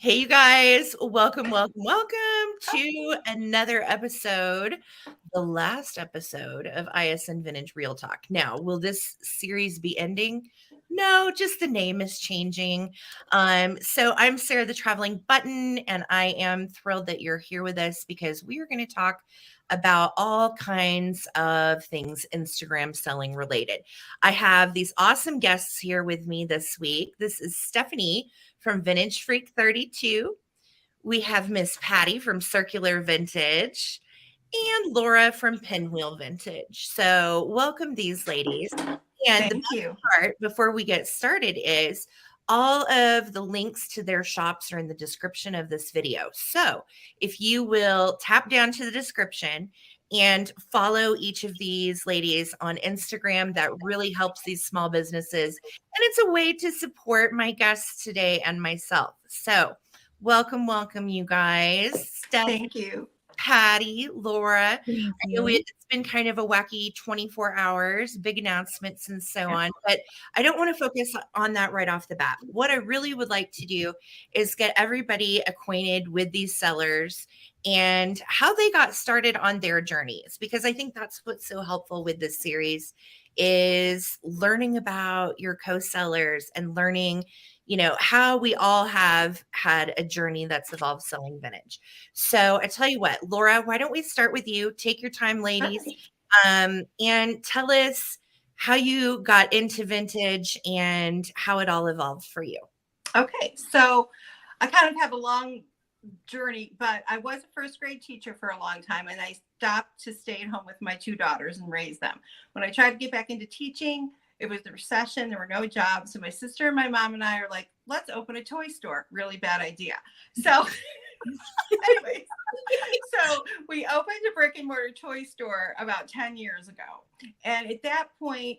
Hey, you guys. Welcome to another episode, the last episode of ISN Vintage Real Talk. Now, will this series be ending? No, just the name is changing. So I'm Sarah the Traveling Button, and I am thrilled that you're here with us because we are going to talk about all kinds of things Instagram selling related. I have these awesome guests here with me this week. This is Stephanie from Vintage Freak 32. We have Miss Patty from Circular Vintage and Laura from Pinwheel Vintage. So, welcome these ladies. And the Thank best you. part before we get started is all of the links to their shops are in the description of this video. So, if you will tap down to the description and follow each of these ladies on Instagram, that really helps these small businesses. And it's a way to support my guests today and myself. So, welcome, you guys. Steph, Thank you. Patty, Laura. Thank I know you. it's been kind of a wacky 24 hours, big announcements and so on, but I don't want to focus on that right off the bat. What I really would like to do is get everybody acquainted with these sellers and how they got started on their journeys, because I think that's what's so helpful with this series is learning about your co-sellers and learning how we all have had a journey that's evolved selling vintage. So I tell you what, Laura, why don't we start with you? Take your time, ladies, and tell us how you got into vintage and how it all evolved for you. Okay, so I kind of have a long journey, but I was a first grade teacher for a long time, and I stopped to stay at home with my two daughters and raise them. When I tried to get back into teaching, it was the recession. There were no jobs. So my sister and my mom and I are like, let's open a toy store. Really bad idea. So anyway, so we opened a brick and mortar toy store about 10 years ago. And at that point,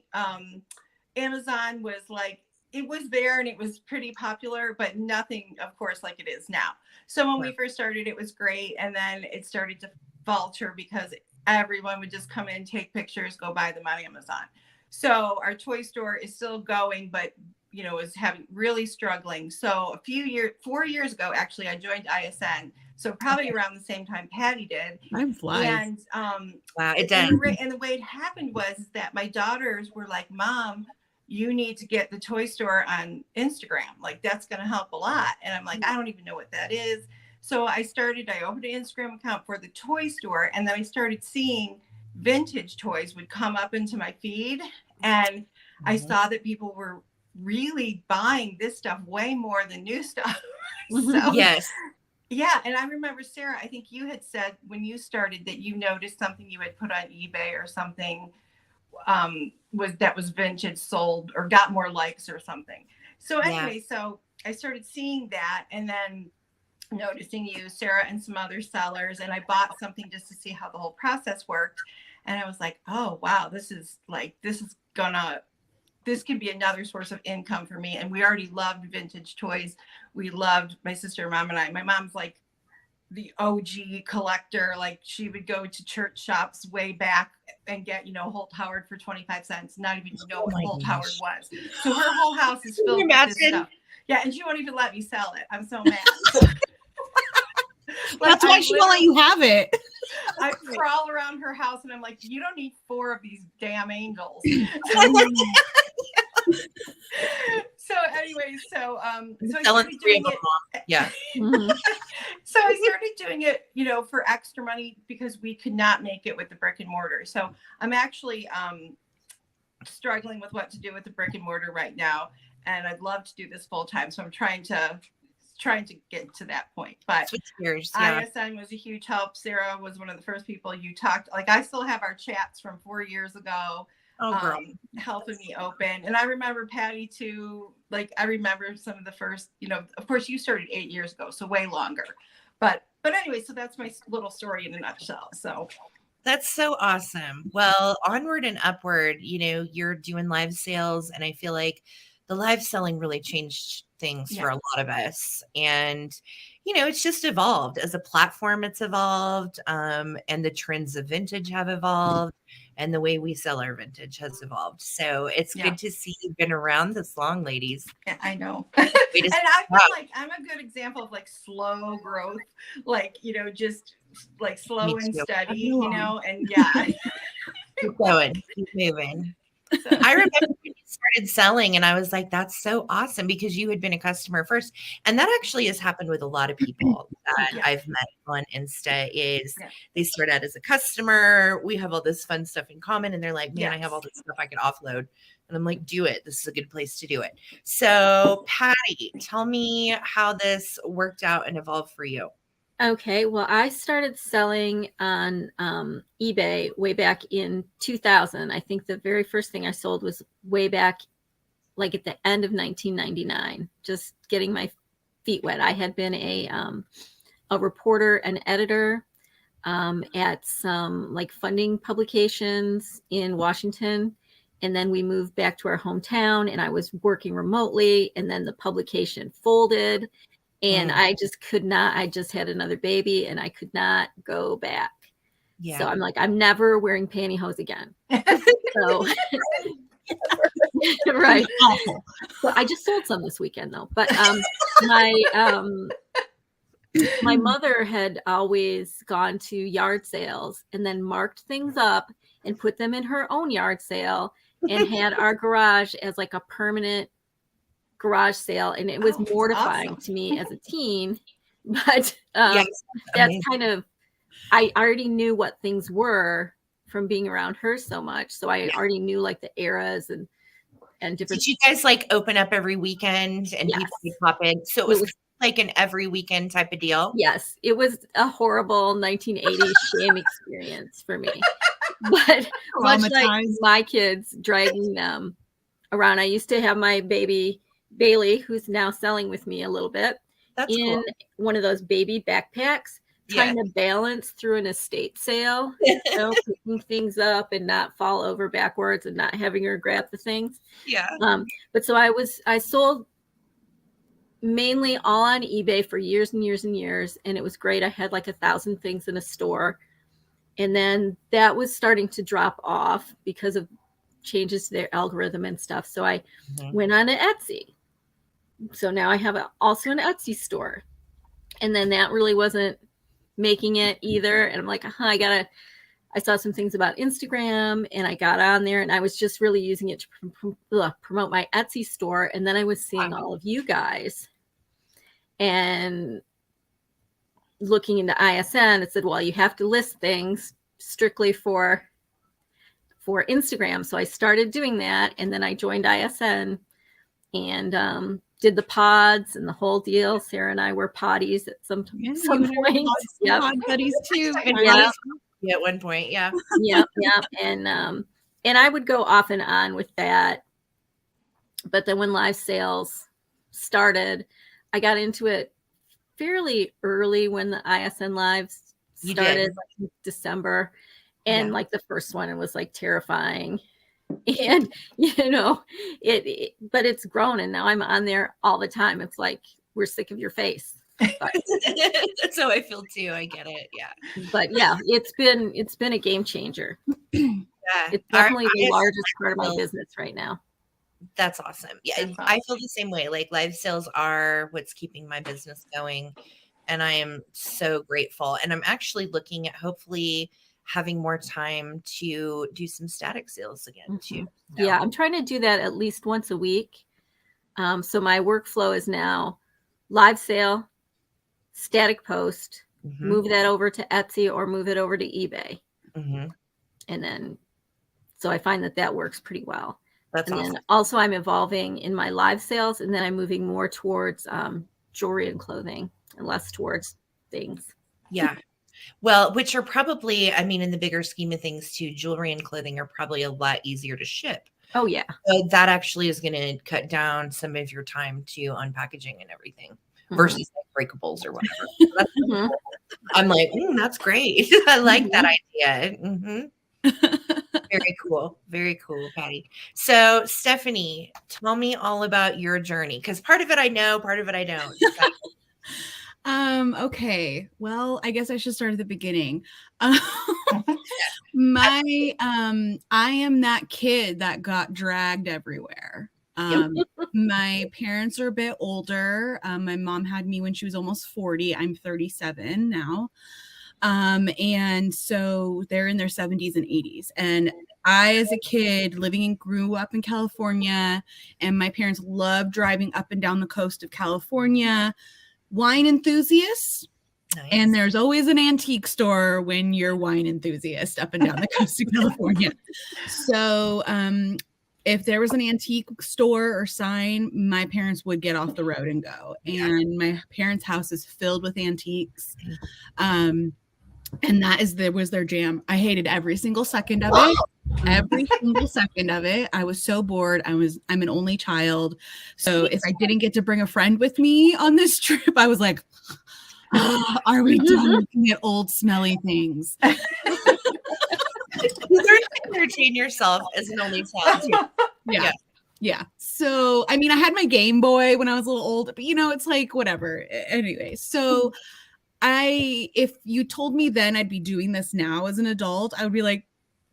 Amazon was like, it was there and it was pretty popular, but nothing, of course, like it is now. So when we first started, it was great. And then it started to falter because everyone would just come in, take pictures, go buy them on Amazon. So our toy store is still going, but is really struggling. So 4 years ago, actually, I joined ISN. So probably around the same time Patty did. Time flies. And Wow, it does. And the way it happened was that my daughters were like, Mom, you need to get the toy store on Instagram. Like, that's going to help a lot. And I'm like, I don't even know what that is. So I opened an Instagram account for the toy store. And then I started seeing vintage toys would come up into my feed. And I saw that people were really buying this stuff way more than new stuff. So, yes. Yeah. And I remember, Sarah, I think you had said when you started that you noticed something you had put on eBay or something was vintage, sold or got more likes or something. So anyway, So I started seeing that and then noticing you, Sarah, and some other sellers. And I bought something just to see how the whole process worked. And I was like, oh, wow, this can be another source of income for me. And we already loved vintage toys. We loved, my sister, mom, and I. My mom's like the OG collector. Like, she would go to church shops way back and get, Holt Howard for 25 cents, not even know what Holt Howard was. So her whole house is filled with this stuff. Yeah, and she won't even let me sell it. I'm so mad. That's why she won't let you have it. I crawl around her house and I'm like, you don't need 4 of these damn angels. So anyway, so I started doing it. Yeah. So I started doing it, for extra money because we could not make it with the brick and mortar. So I'm actually struggling with what to do with the brick and mortar right now, and I'd love to do this full time. So I'm trying to get to that point. But ISN was a huge help. Sarah was one of the first people you talked. Like, I still have our chats from 4 years ago. Helping me open. And I remember Patty too. Like, I remember some of the first, of course you started 8 years ago, so way longer. But anyway, so that's my little story in a nutshell. So that's so awesome. Well, onward and upward, you're doing live sales, and I feel like the live selling really changed things for a lot of us. And, it's just evolved as a platform. It's evolved. And the trends of vintage have evolved. and the way we sell our vintage has evolved. So it's Yeah. good to see you've been around this long, ladies. Yeah, I know. Way to And I feel like I'm a good example of like slow growth, like, just like slow Me and too. steady, Everyone. and yeah. keep going, keep moving. So, I remember when you started selling, and I was like, that's so awesome because you had been a customer first. And that actually has happened with a lot of people that Yeah. I've met on Insta is Yeah. they start out as a customer. We have all this fun stuff in common. And they're like, man, I have Yes. all this stuff I could offload. And I'm like, do it. This is a good place to do it. So Patty, tell me how this worked out and evolved for you. Okay, well, I started selling on eBay way back in 2000. I think the very first thing I sold was way back, like at the end of 1999, just getting my feet wet. I had been a reporter and editor at some like funding publications in Washington. And then we moved back to our hometown and I was working remotely. And then the publication folded. And I just could not, I just had another baby and I could not go back. Yeah. So I'm like, I'm never wearing pantyhose again. So, right. Awful. So I just sold some this weekend though. But my mother had always gone to yard sales and then marked things up and put them in her own yard sale and had our garage as like a permanent garage sale, and it was Oh, that's mortifying awesome. to me as a teen, but Yes, that's amazing. kind of, I already knew what things were from being around her so much, so I already knew like the eras and different. Did you guys like open up every weekend and Yes. people would pop in? So it was like an every weekend type of deal. Yes, it was a horrible 1980s shame experience for me, but much like Traumatized. my kids dragging them around. I used to have my baby Bailey, who's now selling with me a little bit, That's in cool. one of those baby backpacks, trying to balance through an estate sale, picking things up and not fall over backwards and not having her grab the things. Yeah. But so I sold mainly all on eBay for years and years and years. And it was great. I had like 1,000 things in a store. And then that was starting to drop off because of changes to their algorithm and stuff. So I went on to Etsy. So now I have also an Etsy store. And then that really wasn't making it either. And I'm like, I saw some things about Instagram and I got on there and I was just really using it to promote my Etsy store. And then I was seeing all of you guys and looking into ISN. It said, well, you have to list things strictly for Instagram. So I started doing that. And then I joined ISN and did the pods and the whole deal. Sarah and I were potties at some point. Yep. Buddies too. Yeah. At one point. Yeah. Yeah. And I would go off and on with that. But then when live sales started, I got into it fairly early when the ISN lives started, like in December. And like the first one, it was like terrifying. And, but it's grown and now I'm on there all the time. It's like, we're sick of your face. But, that's how I feel too. I get it. Yeah. But yeah, it's been a game changer. Yeah. It's definitely the largest part of my business right now. That's awesome. Yeah. That's awesome. I feel the same way. Like live sales are what's keeping my business going. And I am so grateful. And I'm actually looking at hopefully having more time to do some static sales again too. So. Yeah, I'm trying to do that at least once a week. So my workflow is now live sale, static post, move that over to Etsy or move it over to eBay. And then, so I find that works pretty well. That's awesome. Then also I'm evolving in my live sales and then I'm moving more towards jewelry and clothing and less towards things. Yeah. Well, which are probably, I mean, in the bigger scheme of things too, jewelry and clothing are probably a lot easier to ship. Oh, yeah. So that actually is going to cut down some of your time to unpackaging and everything versus like breakables or whatever. I'm like, that's great. I like that idea. Very cool. Very cool, Patty. So Stephanie, tell me all about your journey. Because part of it I know, part of it I don't. Okay. Well, I guess I should start at the beginning. I am that kid that got dragged everywhere. My parents are a bit older. My mom had me when she was almost 40. I'm 37 now. And so they're in their 70s and 80s. And I, as a kid, grew up in California, and my parents loved driving up and down the coast of California. Wine enthusiasts. Nice. And there's always an antique store when you're wine enthusiast up and down the coast of California. So, if there was an antique store or sign, my parents would get off the road and go. And my parents' house is filled with antiques. And that was their jam. I hated every single second of it. Every single second of it. I was so bored. I'm an only child. So if I didn't get to bring a friend with me on this trip, I was like, are we done looking at old smelly things? You learn to entertain yourself as an only child too. Yeah. So, I mean, I had my Game Boy when I was a little old, but it's like, whatever. Anyway, so if you told me then I'd be doing this now as an adult, I would be like,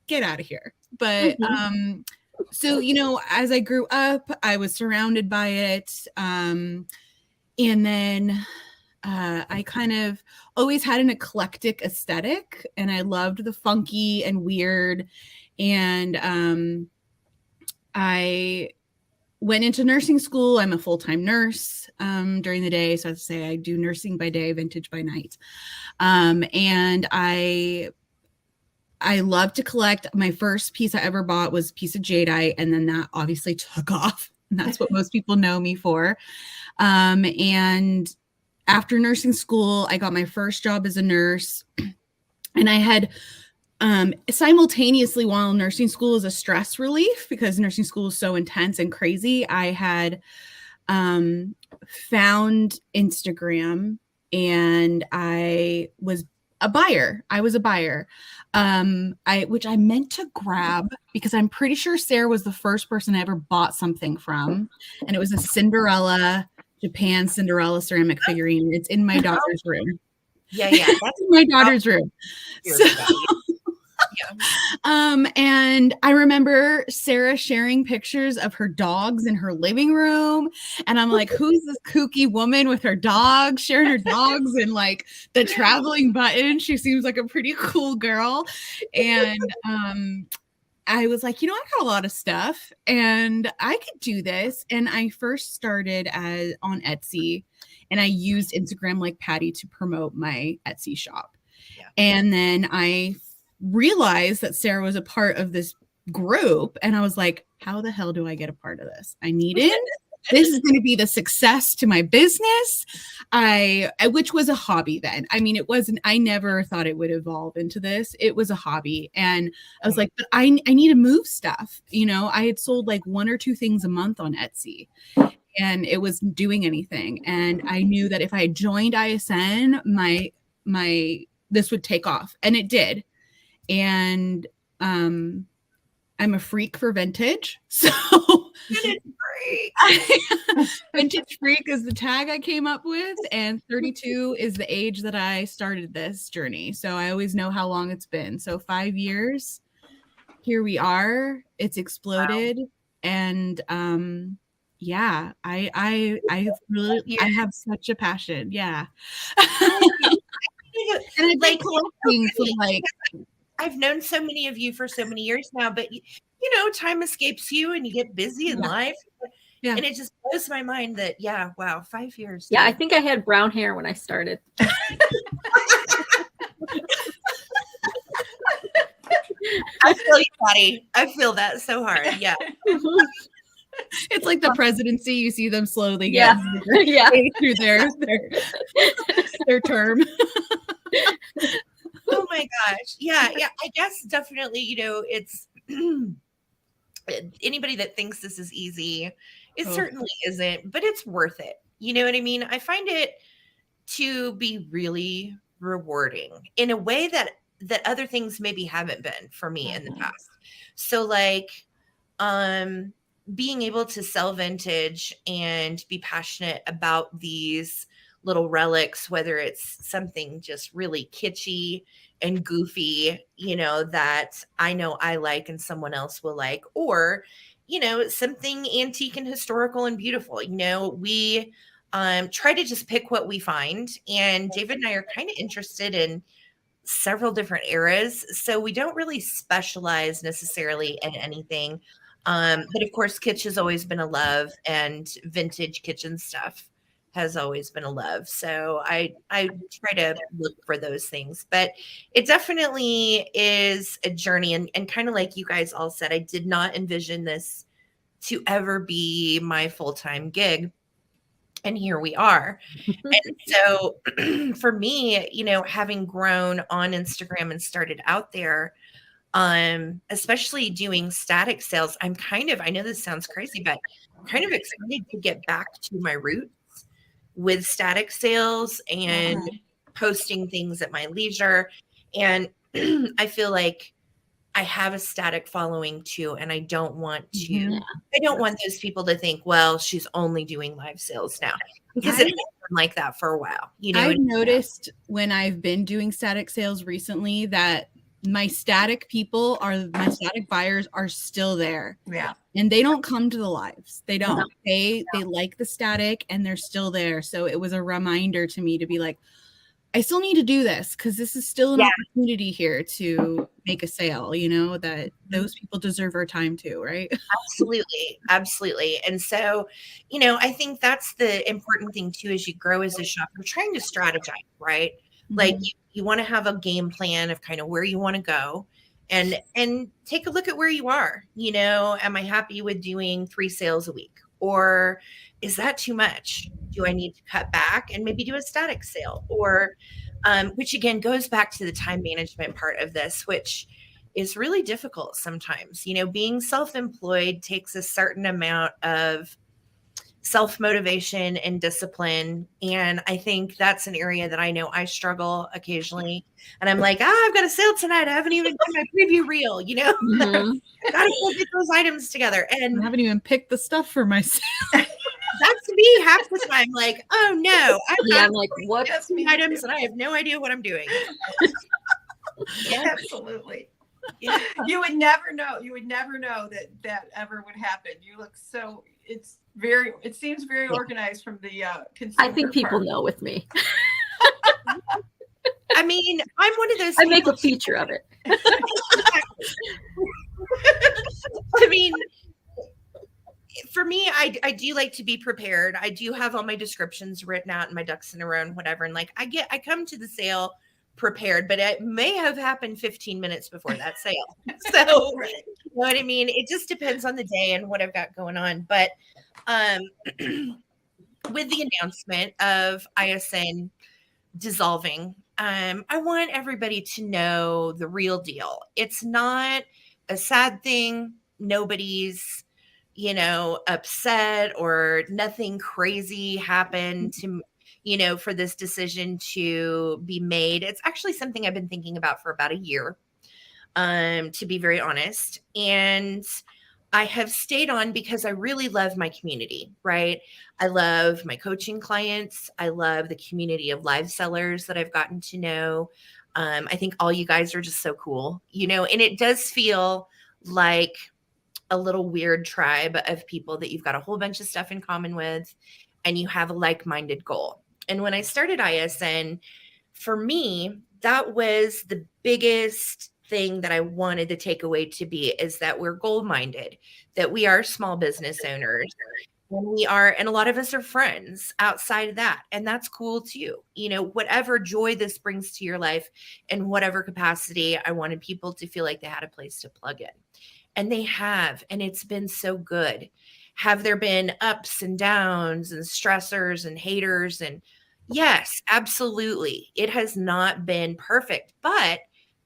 get out of here. But, so, as I grew up, I was surrounded by it. And then, I kind of always had an eclectic aesthetic, and I loved the funky and weird. And I went into nursing school. I'm a full-time nurse during the day. So I'd say I do nursing by day, vintage by night. And I love to collect. My first piece I ever bought was a piece of jadeite, and then that obviously took off. And that's what most people know me for. And after nursing school, I got my first job as a nurse, and I had simultaneously, while nursing school is a stress relief because nursing school is so intense and crazy, I had found Instagram, and I was a buyer. Which I meant to grab because I'm pretty sure Sarah was the first person I ever bought something from, and it was a Japan Cinderella ceramic figurine. It's in my daughter's room. Yeah. That's in my daughter's room. So, and I remember Sarah sharing pictures of her dogs in her living room, and I'm like, who's this kooky woman with her dogs, sharing her dogs and like the traveling button? She seems like a pretty cool girl. And I was like, I got a lot of stuff and I could do this. And I first started on Etsy, and I used Instagram like Patty to promote my Etsy shop. Yeah. And then I realized that Sarah was a part of this group, and I was like, how the hell do I get a part of this? I need in. This is going to be the success to my business. Which was a hobby then. I mean, I never thought it would evolve into this. It was a hobby. And I was like, but I need to move stuff. I had sold like 1 or 2 things a month on Etsy, and it wasn't doing anything. And I knew that if I joined ISN, this would take off, and it did. And I'm a freak for vintage. So vintage freak is the tag I came up with, and 32 is the age that I started this journey. So I always know how long it's been. So 5 years, here we are. It's exploded. Wow. And I have such a passion. Yeah. And I like collecting for like, I've known so many of you for so many years now, but time escapes you and you get busy in life. Yeah. And it just blows my mind that, 5 years. Yeah, I think I had brown hair when I started. I feel you, Patty. I feel that so hard. Yeah. It's like the presidency. You see them slowly get through their term. Oh my gosh. Yeah. I guess definitely, it's anybody that thinks this is easy, it certainly isn't, but it's worth it. You know what I mean? I find it to be really rewarding in a way that other things maybe haven't been for me in the past. So like, being able to sell vintage and be passionate about these little relics, whether it's something just really kitschy and goofy, that I know I like and someone else will like, or, something antique and historical and beautiful. We try to just pick what we find. And David and I are kind of interested in several different eras. So we don't really specialize necessarily in anything. But of course, kitsch has always been a love, and vintage kitchen stuff has always been a love. So I try to look for those things. But it definitely is a journey. And kind of like you guys all said, I did not envision this to ever be my full-time gig. And here we are. And so for me, having grown on Instagram and started out there, especially doing static sales, I know this sounds crazy, but I'm kind of excited to get back to my roots with static sales and posting things at my leisure. And I feel like I have a static following too, and I don't want those people to think, well, she's only doing live sales now, because it has been like that for a while. I've noticed when I've been doing static sales recently that my static buyers are still there. Yeah. And they don't come to the lives. They don't. They like the static and they're still there. So it was a reminder to me to be like, I still need to do this because this is still an opportunity here to make a sale, that those people deserve our time too, right? Absolutely. Absolutely. And so, I think that's the important thing too, as you grow as a shop, you're trying to strategize, right? Mm-hmm. Like you want to have a game plan of kind of where you want to go and take a look at where you are. Am I happy with doing 3 sales a week? Or is that too much? Do I need to cut back and maybe do a static sale? Or, which again goes back to the time management part of this, which is really difficult sometimes. Being self-employed takes a certain amount of self-motivation and discipline. And I think that's an area that I know I struggle occasionally. And I'm like, I've got a sale tonight. I haven't even done my preview reel, Gotta go get those items together. And I haven't even picked the stuff for myself. That's me half the time. Like, oh no, I'm like, what? Items, and I have no idea what I'm doing. Absolutely. Yeah. You would never know. You would never know that ever would happen. You look so. It seems very organized from the consumer I think people part. know with me. I mean, I'm one of those. I make a feature of it. I mean, for me, I do like to be prepared. I do have all my descriptions written out and my ducks in a row and whatever. And like I come to the sale prepared, but it may have happened 15 minutes before that sale. So you know what I mean? It just depends on the day and what I've got going on. But with the announcement of ISN dissolving, I want everybody to know the real deal. It's not a sad thing. Nobody's, upset, or nothing crazy happened to, for this decision to be made. It's actually something I've been thinking about for about a year, to be very honest. And I have stayed on because I really love my community, right? I love my coaching clients. I love the community of live sellers that I've gotten to know. I think all you guys are just so cool, and it does feel like a little weird tribe of people that you've got a whole bunch of stuff in common with, and you have a like-minded goal. And when I started ISN, for me, that was the biggest thing that I wanted the takeaway to be, is that we're goal-minded, that we are small business owners, and a lot of us are friends outside of that. And that's cool too. Whatever joy this brings to your life in whatever capacity, I wanted people to feel like they had a place to plug in. And they have, and it's been so good. Have there been ups and downs and stressors and haters? And yes, absolutely. It has not been perfect, but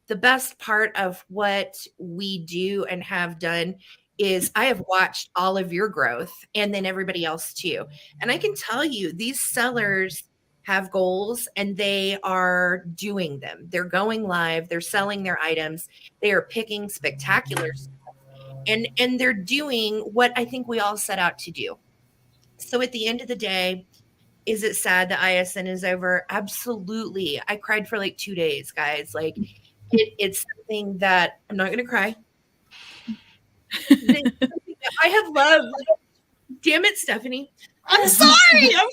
the best part of what we do and have done is I have watched all of your growth, and then everybody else too. And I can tell you, these sellers have goals and they are doing them. They're going live, they're selling their items, they are picking spectacular stuff, and they're doing what I think we all set out to do. So at the end of the day, is it sad that ISN is over? Absolutely. I cried for like 2 days, guys. Like it's something that I'm not going to cry. I have loved. Damn it, Stephanie. I'm sorry. I'm sorry.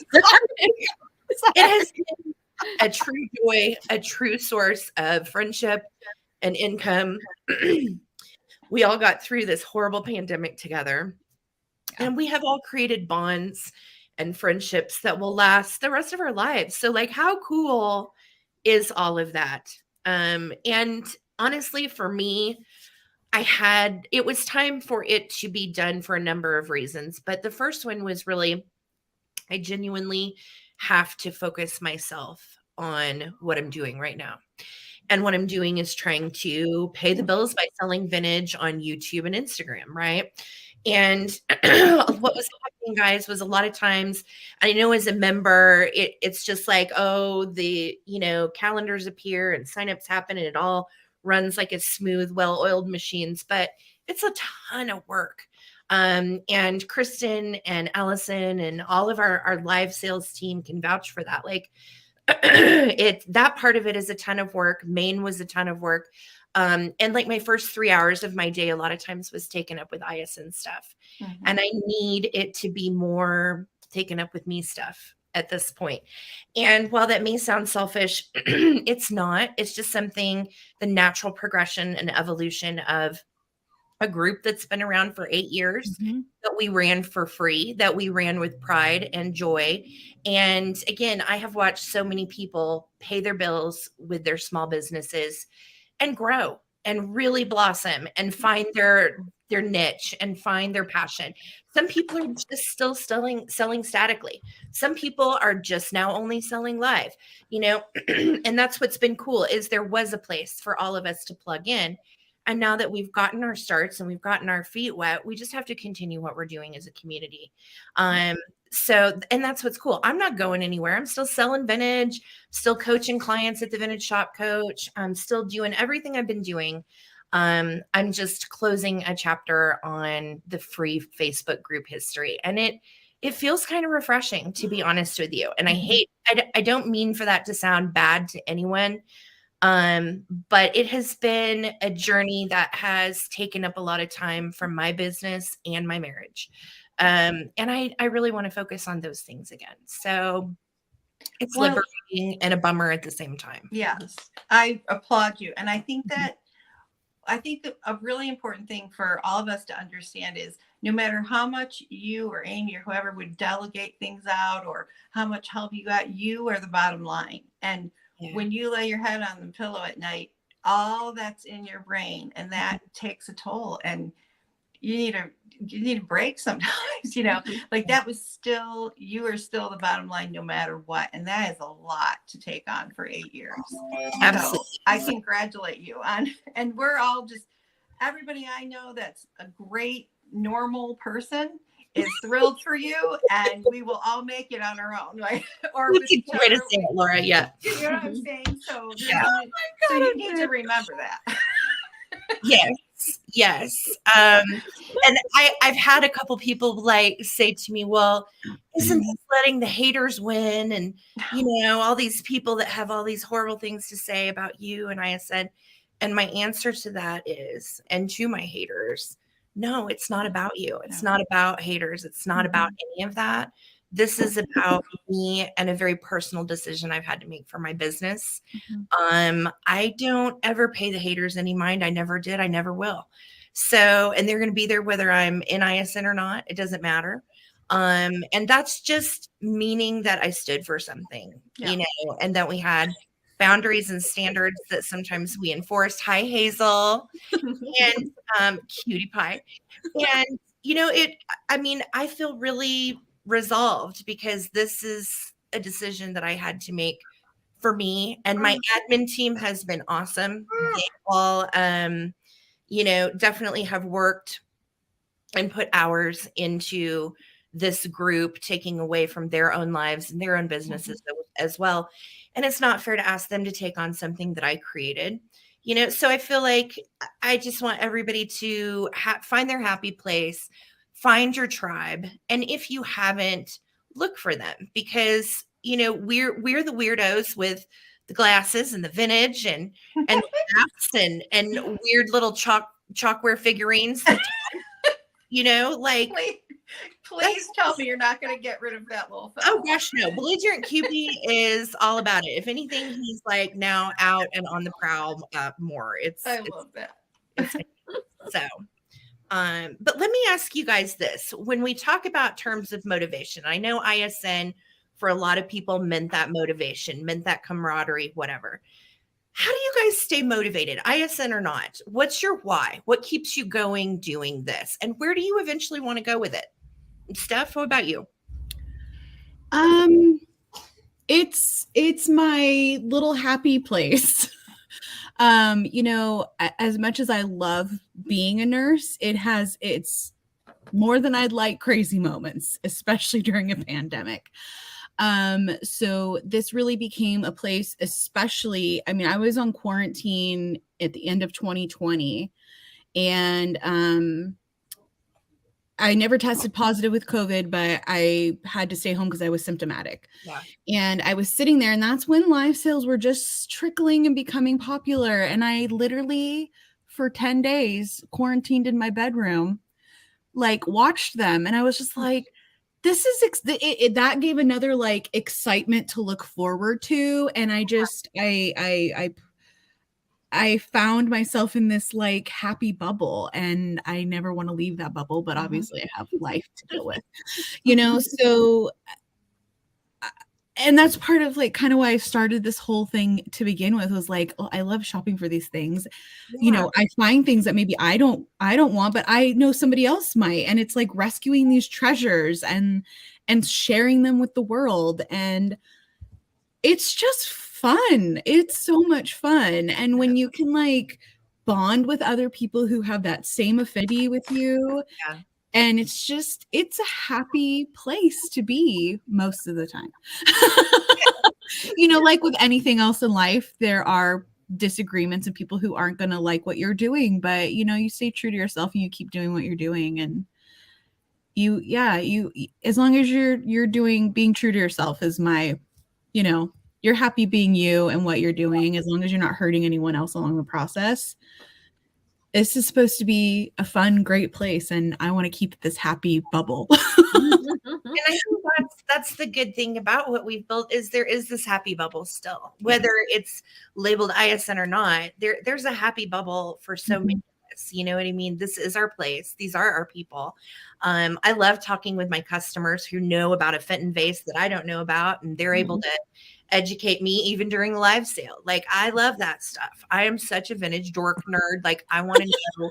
It has been a true joy, a true source of friendship and income. We all got through this horrible pandemic together, and we have all created bonds and friendships that will last the rest of our lives. So, like, how cool is all of that? And honestly, for me, it was time for it to be done for a number of reasons. But the first one was really, I genuinely have to focus myself on what I'm doing right now. And what I'm doing is trying to pay the bills by selling vintage on YouTube and Instagram, right? And what was happening, guys, was a lot of times, I know as a member, it's just like, oh, the calendars appear and signups happen and it all runs like a smooth, well-oiled machines, but it's a ton of work. And Kristen and Allison and all of our live sales team can vouch for that. Like that part of it is a ton of work. Maine was a ton of work. And like my first 3 hours of my day, a lot of times was taken up with ISN stuff. Mhm. And I need it to be more taken up with me stuff at this point. And while that may sound selfish, it's not. It's just something, the natural progression and evolution of a group that's been around for 8 years, that we ran for free, that we ran with pride and joy. And again, I have watched so many people pay their bills with their small businesses and grow and really blossom and find their niche and find their passion. Some people are just still selling statically. Some people are just now only selling live, and that's what's been cool, is there was a place for all of us to plug in. And now that we've gotten our starts and we've gotten our feet wet, we just have to continue what we're doing as a community. So, and that's what's cool. I'm not going anywhere. I'm still selling vintage, still coaching clients at the Vintage Shop Coach. I'm still doing everything I've been doing. I'm just closing a chapter on the free Facebook group history. And it feels kind of refreshing, to be honest with you. And I don't mean for that to sound bad to anyone. But it has been a journey that has taken up a lot of time from my business and my marriage. And I really want to focus on those things again. So it's liberating and a bummer at the same time. Yes, I applaud you. And I think that a really important thing for all of us to understand is, no matter how much you or Amy or whoever would delegate things out or how much help you got, you are the bottom line. And when you lay your head on the pillow at night, all that's in your brain, and that takes a toll, and you need a break sometimes, like that was still, you are still the bottom line no matter what. And that is a lot to take on for 8 years. Absolutely. So I congratulate you on, and we're all just, everybody I know that's a great normal person is thrilled for you, and we will all make it on our own, right? Or with each Way to other. say it, Laura. Yeah. You know what I'm saying? So, Yeah. so you need to remember that. Yes. And I've had a couple people like say to me, well, isn't this letting the haters win? And, all these people that have all these horrible things to say about you. And I said, and my answer to that is, and to my haters, no, it's not about you. It's not about haters. It's not about any of that. This is about me and a very personal decision I've had to make for my business. I don't ever pay the haters any mind. I never did. I never will. So, and they're going to be there whether I'm in ISN or not. It doesn't matter. And that's just meaning that I stood for something, and that we had boundaries and standards that sometimes we enforced. Hi, Hazel and Cutie Pie. And, I feel really resolved because this is a decision that I had to make for me. And my admin team has been awesome. They all, definitely have worked and put hours into this group, taking away from their own lives and their own businesses as well. And it's not fair to ask them to take on something that I created, so I feel like I just want everybody to find their happy place, find your tribe. And if you haven't, look for them because, you know, we're the weirdos with the glasses and the vintage and maps and weird little chalkware figurines that, you know, like please tell me you're not going to get rid of that little oh fellow. gosh, no. Belligerent Cupid is all about it. If anything, he's like now out and on the prowl more. I love that. So, but let me ask you guys this. When we talk about terms of motivation, I know ISN for a lot of people meant that motivation, meant that camaraderie, whatever. How do you guys stay motivated, ISN or not? What's your why? What keeps you going doing this? And where do you eventually want to go with it? Steph, what about you? It's my little happy place. You know, as much as I love being a nurse, it's more than I'd like crazy moments, especially during a pandemic. So this really became a place, especially, I mean, I was on quarantine at the end of 2020 and, I never tested positive with COVID, but I had to stay home because I was symptomatic. Yeah. And I was sitting there, and that's when live sales were just trickling and becoming popular. And I literally, for 10 days, quarantined in my bedroom, like watched them. And I was just like, this is, that gave another like excitement to look forward to. And I just, I found myself in this like happy bubble, and I never want to leave that bubble, but obviously I have life to deal with, you know? So, and that's part of like kind of why I started this whole thing to begin with, was like, oh, I love shopping for these things. Yeah. You know, I find things that maybe I don't want, but I know somebody else might. And it's like rescuing these treasures and sharing them with the world. And it's just fun. It's so much fun. And when you can like bond with other people who have that same affinity with you, Yeah. and it's a happy place to be most of the time. You know, like with anything else in life, there are disagreements and people who aren't going to like what you're doing, but you know, you stay true to yourself and you keep doing what you're doing. And you, as long as you're being true to yourself is my, you know, you're happy being you and what you're doing, as long as you're not hurting anyone else along the process. This is supposed to be a fun, great place, and I want to keep this happy bubble. And I think that's the good thing about what we've built, is there is this happy bubble still, whether it's labeled ISN or not. There's a happy bubble for so many of us. You know what I mean? This is our place. These are our people. I love talking with my customers who know about a Fenton vase that I don't know about, and they're able to educate me even during the live sale. Like, I love that stuff. I am such a vintage dork nerd. Like, I want to know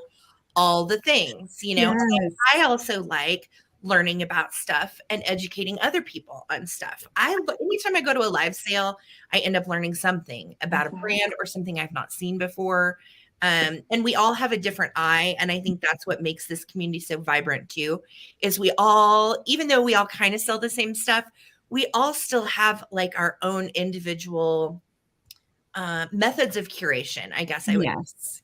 all the things, you know. Yes. I also like learning about stuff and educating other people on stuff. Anytime I go to a live sale, I end up learning something about a brand or something I've not seen before. And we all have a different eye. And I think that's what makes this community so vibrant too, is we all, even though we all kind of sell the same stuff, we all still have like our own individual methods of curation, I guess I would. Yes.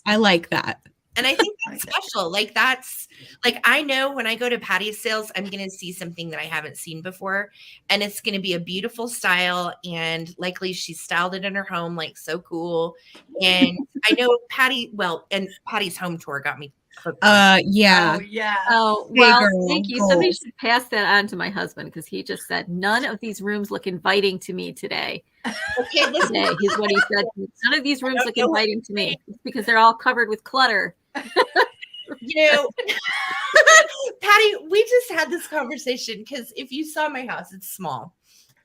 I like that. And I think that's special. Like, that's like, I know when I go to Patty's sales, I'm going to see something that I haven't seen before, and it's going to be a beautiful style. And likely she styled it in her home, like so cool. And I know Patty's home tour got me hooked. Yeah. Oh, yeah. Oh, Hey, well, girl, thank you. goals. Somebody should pass that on to my husband, because he just said none of these rooms look inviting to me today. Okay, listen, Today is what he said. None of these rooms look inviting to me. It's because they're all covered with clutter. you know, Patty, we just had this conversation because if you saw my house, it's small,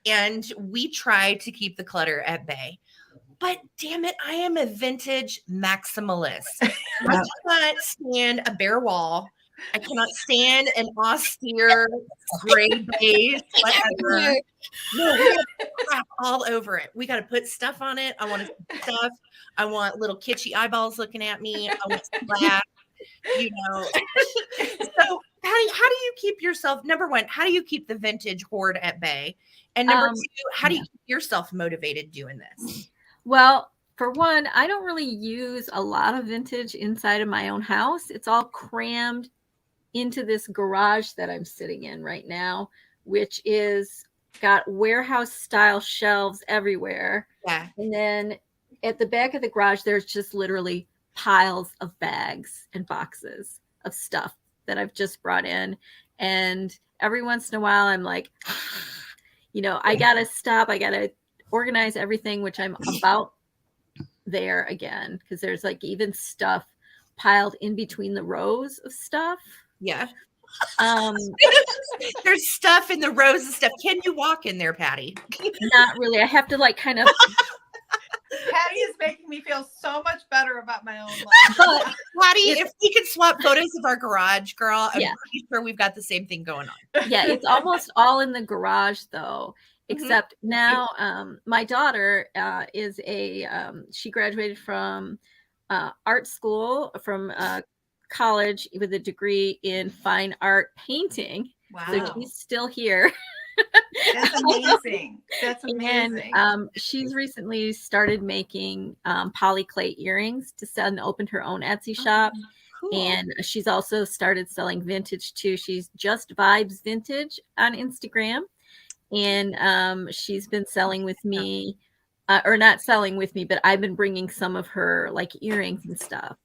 and we try to keep the clutter at bay. But damn it, I am a vintage maximalist. I cannot stand a bare wall. I cannot stand an austere gray base, whatever. No, we got to put crap all over it. We got to put stuff on it. I want stuff. I want little kitschy eyeballs looking at me. I want black, you know. So, Patty, how do you keep yourself, number one, how do you keep the vintage hoard at bay? And number two, how do you keep yourself motivated doing this? Well, for one, I don't really use a lot of vintage inside of my own house. It's all crammed into this garage that I'm sitting in right now, which is got warehouse style shelves everywhere. Yeah. And then at the back of the garage, there's just literally piles of bags and boxes of stuff that I've just brought in. And every once in a while, I'm like, I got to stop. I got to organize everything, which I'm about there again, because there's like even stuff piled in between the rows of stuff. Yeah. Um, There's stuff in the rows of stuff. Can you walk in there, Patty? Not really. I have to like kind of. Patty is making me feel so much better about my own life. But Patty, if we could swap photos of our garage, girl, I'm Yeah. pretty sure we've got the same thing going on. yeah, it's almost all in the garage though. Except now, my daughter is she graduated from art school from college with a degree in fine art painting. Wow. So she's still here. That's amazing. That's amazing. And she's recently started making polyclay earrings to sell and opened her own Etsy shop. Cool. And she's also started selling vintage too. She's just Vibes Vintage on Instagram. And she's been selling with me, or not selling with me, but I've been bringing some of her like earrings and stuff.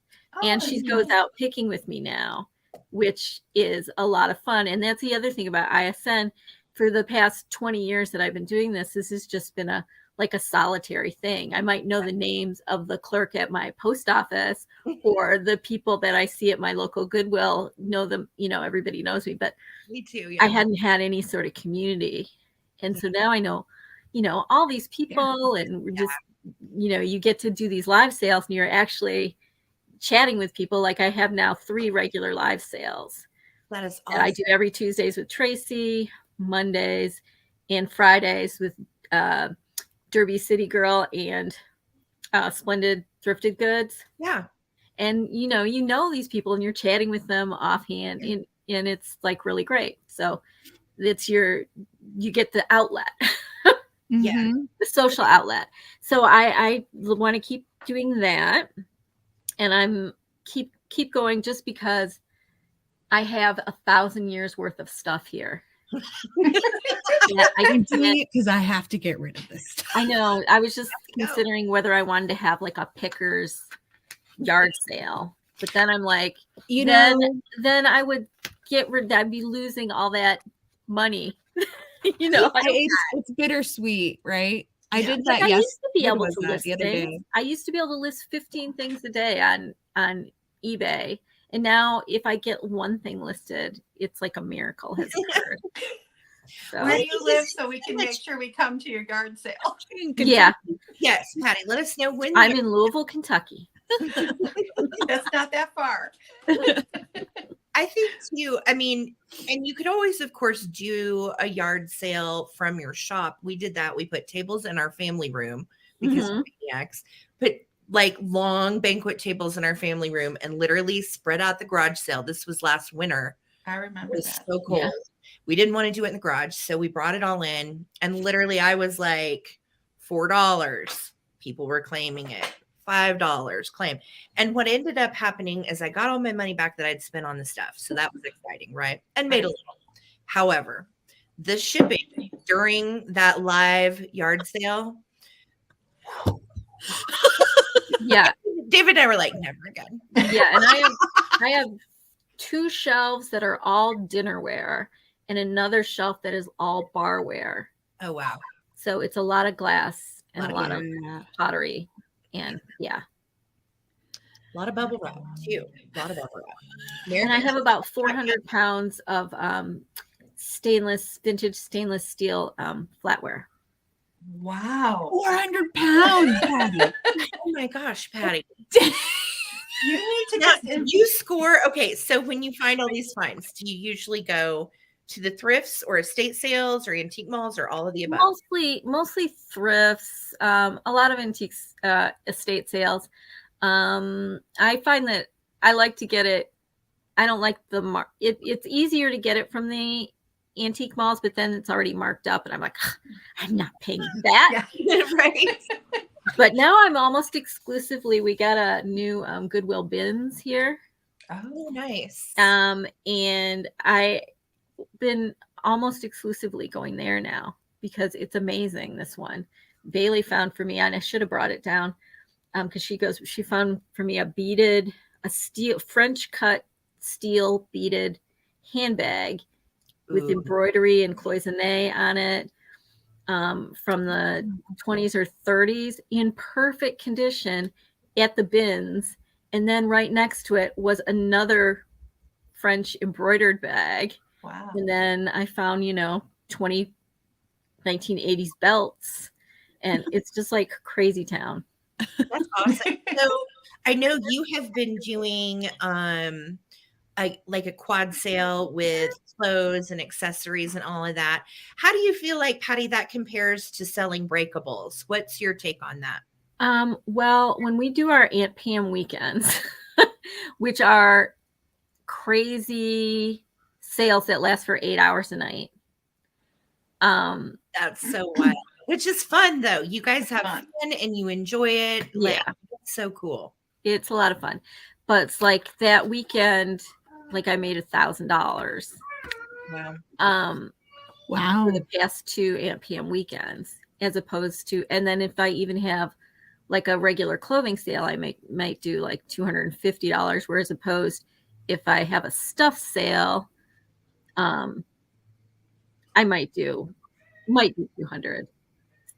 And she goes out picking with me now, which is a lot of fun. And that's the other thing about ISN. For the past 20 years that I've been doing this has just been a solitary thing. I might know the names of the clerk at my post office or the people that I see at my local Goodwill, know them, everybody knows me, but Me too. I hadn't had any sort of community. And so now I know, all these people and we're just, you get to do these live sales and you're actually chatting with people. Like I have now 3 regular live sales. That is That I do every Tuesdays with Tracy, Mondays and Fridays with Derby City Girl and Splendid Thrifted Goods. Yeah. And you know these people and you're chatting with them offhand and it's like really great. So it's you get the outlet. Yeah. Mm-hmm. The social outlet. So I want to keep doing that. And I'm keep going just because I have 1,000 years worth of stuff here. I'm doing it because I have to get rid of this stuff. I know. I was just considering whether I wanted to have like a Pickers yard sale, but then I'm like, then I would get rid. I'd be losing all that money. It's bittersweet, right? I did that. I Yes, used to be when able was to that? list The other things. day. I used to be able to list 15 things a day on eBay. And now if I get one thing listed, it's like a miracle has occurred. So, Where do you live so we can make sure we come to your yard sale? yeah, Yes, Patty, let us know when I'm in Louisville, Kentucky. That's not that far. I think too, and you could always, of course, do a yard sale from your shop. We did that. We put tables in our family room because we're maniacs. Put like long banquet tables in our family room and literally spread out the garage sale. This was last winter. I remember It was that. so cold. Yeah. We didn't want to do it in the garage, so we brought it all in. And literally, I was like, $4. People were claiming it. $5 claim. And what ended up happening is I got all my money back that I'd spent on the stuff. So that was exciting, right? And made a little. However, the shipping during that live yard sale, Yeah. David and I were like, never again. Yeah. And I have 2 shelves that are all dinnerware and another shelf that is all barware. Oh, wow. So it's a lot of glass and a lot of Yeah. pottery. And yeah. A lot of bubble wrap, too. A lot of bubble wrap. And I have about 400 pounds of vintage stainless steel flatware. Wow. 400 pounds, Patty. Oh, my gosh, Patty. You need to Now, just do you score? Okay, so when you find all these finds, do you usually go to the thrifts or estate sales or antique malls or all of the above? Mostly thrifts, a lot of antiques, estate sales. I find that I like to get it. I don't like it's easier to get it from the antique malls, but then it's already marked up and I'm like, I'm not paying that. Yeah. Right? But now I'm almost exclusively, we got a new Goodwill bins here. Oh, nice. And I been almost exclusively going there now because it's amazing. This one Bailey found for me, and I should have brought it down because she found for me a steel French cut steel beaded handbag with Ooh. embroidery and cloisonne on it from the 20s or 30s in perfect condition at the bins. And then right next to it was another French embroidered bag. Wow. And then I found, 1980s belts. And it's just like crazy town. That's awesome. So I know you have been doing like a quad sale with clothes and accessories and all of that. How do you feel like, Patty, that compares to selling breakables? What's your take on that? Well, when we do our Aunt Pam weekends, which are crazy sales that last for 8 hours a night. That's so wild. Which is fun though. You guys have fun and you enjoy it. Like, yeah. It's so cool. It's a lot of fun. But it's like that weekend, like I made $1,000. Wow. Wow. For the past 2 Aunt Pam weekends, as opposed to, and then if I even have like a regular clothing sale, I might do like $250, whereas opposed if I have a stuff sale, I might do 200.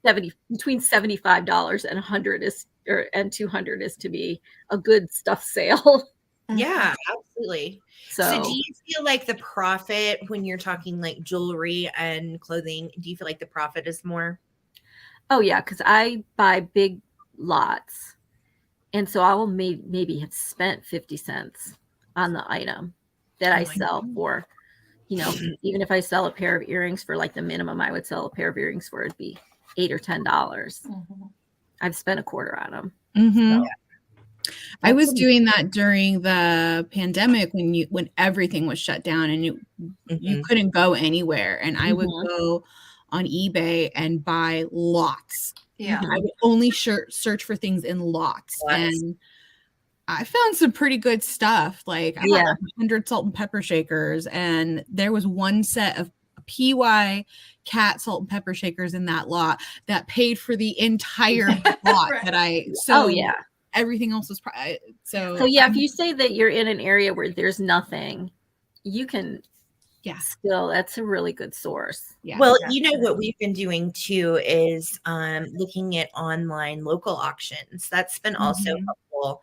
Between $75 and $100 and $200 is to be a good stuff sale. Yeah, absolutely. So do So you feel like the profit when you're talking like jewelry and clothing, do you feel like the profit is more? oh yeah, because I buy big lots, and so I will maybe have spent 50 cents on the item that I sell for. Even if I sell a pair of earrings for like the minimum I would sell a pair of earrings for, it'd be $8 or $10. I've spent a quarter on them. Mm-hmm. So, I was doing that during the pandemic when everything was shut down and you couldn't go anywhere, and I would go on eBay and buy lots. Yeah. I would only search for things in lots. And I found some pretty good stuff. Like I had 100 salt and pepper shakers, and there was one set of PY cat salt and pepper shakers in that lot that paid for the entire lot that I oh yeah. Everything else was so yeah, if you say that you're in an area where there's nothing, you can still, that's a really good source. Yeah. Well, what we've been doing too is looking at online local auctions. That's been also helpful.